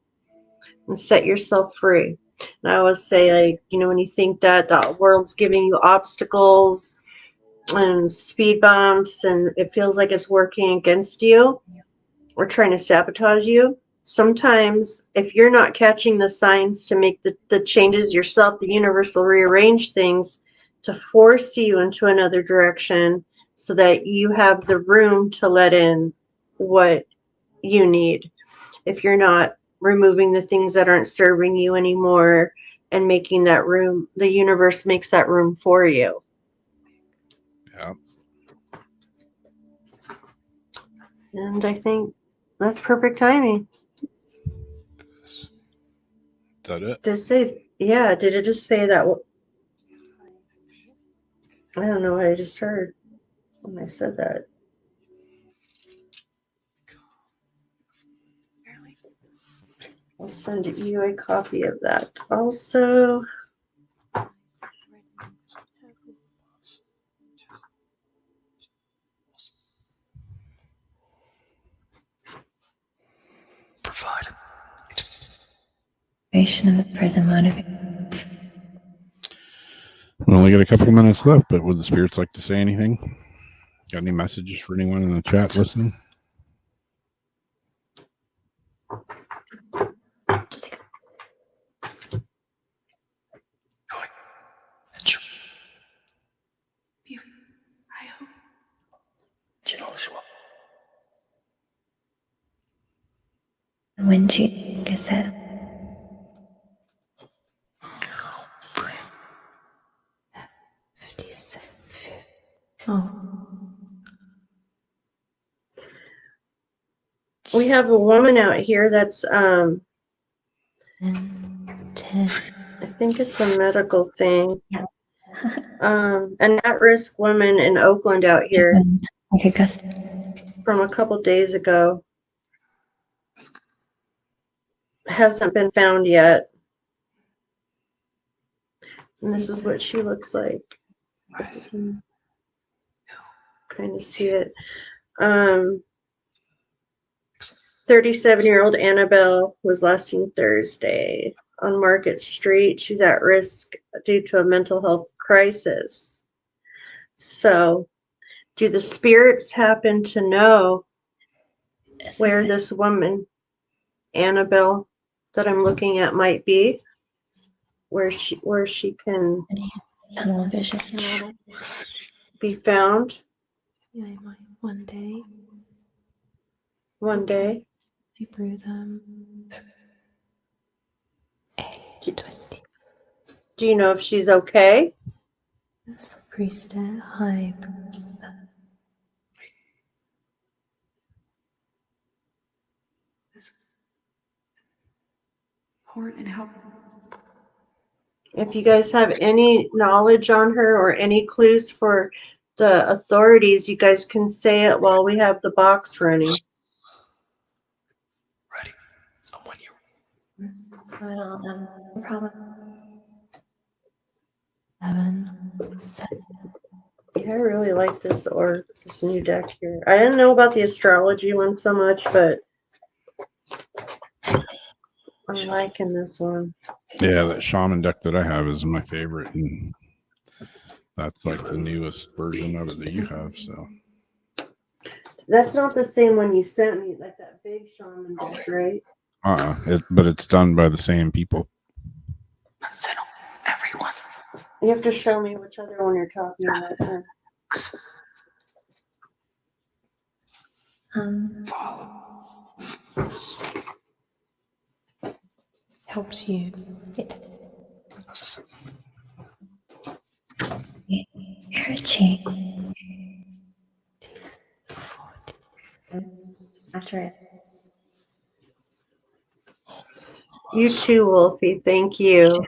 and set yourself free. And I always say, like, when you think that the world's giving you obstacles and speed bumps and it feels like it's working against you or trying to sabotage you, sometimes if you're not catching the signs to make the changes yourself, the universe will rearrange things to force you into another direction so that you have the room to let in what you need. If you're not removing the things that aren't serving you anymore and making that room, the universe makes that room for you. Yeah. And I think that's perfect timing. Is that it? Did it say, yeah, did it just say that? I don't know what I just heard when I said that. I'll send you a copy of that. Also, Provide information for the motivation. We only got a couple minutes left, but would the spirits like to say anything? Got any messages for anyone in the chat listening? When she said, we have a woman out here that's, 10. I think it's a medical thing. Yeah. An at-risk woman in Oakland out here Like a gust. from a couple days ago. Hasn't been found yet. And this is what she looks like. If you can kind of see it. 37-year-old Annabelle was last seen Thursday on Market Street. She's at risk due to a mental health crisis. So, do the spirits happen to know where this woman Annabelle that I'm looking at might be, where she can Tunnel vision. be found Yeah, I might one day. one day. I brew them. Do you know if she's okay? Yes, priestess. Hi. Support and help. If you guys have any knowledge on her or any clues for the authorities, you guys can say it while we have the box running. Ready. I'm with you. No problem. 7, 7. Yeah, I really like this new deck here. I didn't know about the astrology one so much, but I'm liking this one. Yeah, that shaman deck that I have is my favorite, and that's like the newest version of it that you have. So That's not the same one you sent me, like that big shaman deck, right? but it's done by the same people. Settle everyone. You have to show me which other one you're talking about. Helps you. Archie. After it. You too, Wolfie. Thank you.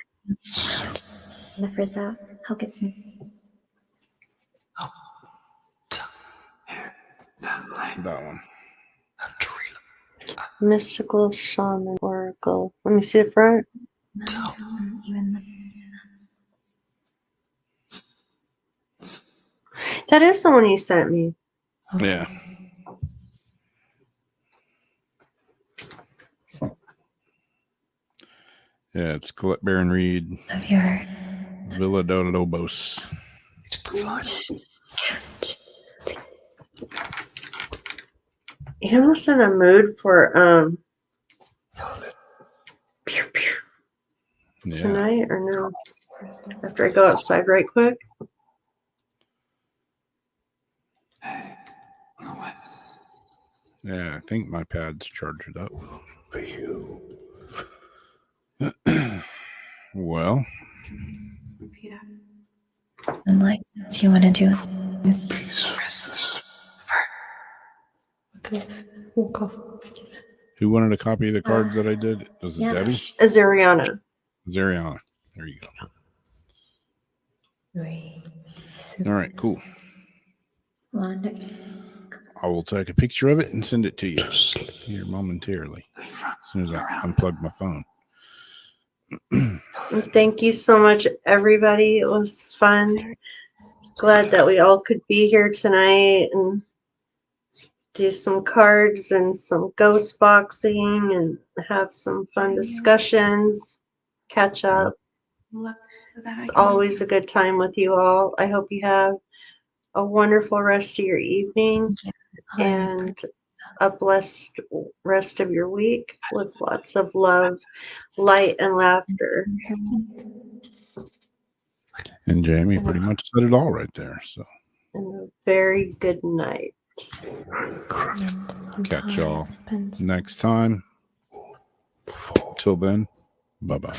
The first out. How gets me? That one. Mystical Shaman Oracle. Let me see the front. Even That is the one you sent me. Yeah. Yeah, it's Colette Baron Reed, of your Villa Lobos. You're almost in a mood for pew, pew, Yeah. tonight or no? After I go outside right quick. Yeah, I think my pad's charged up. For you. Well, and like you want to do. Okay. Walk off. who wanted a copy of the cards that I did? Was it Yeah. Debbie? Azariana. Zariana. There you go. 3. All right, cool. Wander. I will take a picture of it and send it to you here momentarily as soon as I unplug my phone. Thank you so much, everybody. It was fun. Glad that we all could be here tonight and do some cards and some ghost boxing and have some fun discussions, catch up. It's always a good time with you all. I hope you have a wonderful rest of your evening and a blessed rest of your week with lots of love, light, and laughter. And Jamie pretty much said it all right there. So And a very good night. catch y'all next time. Till then, bye-bye.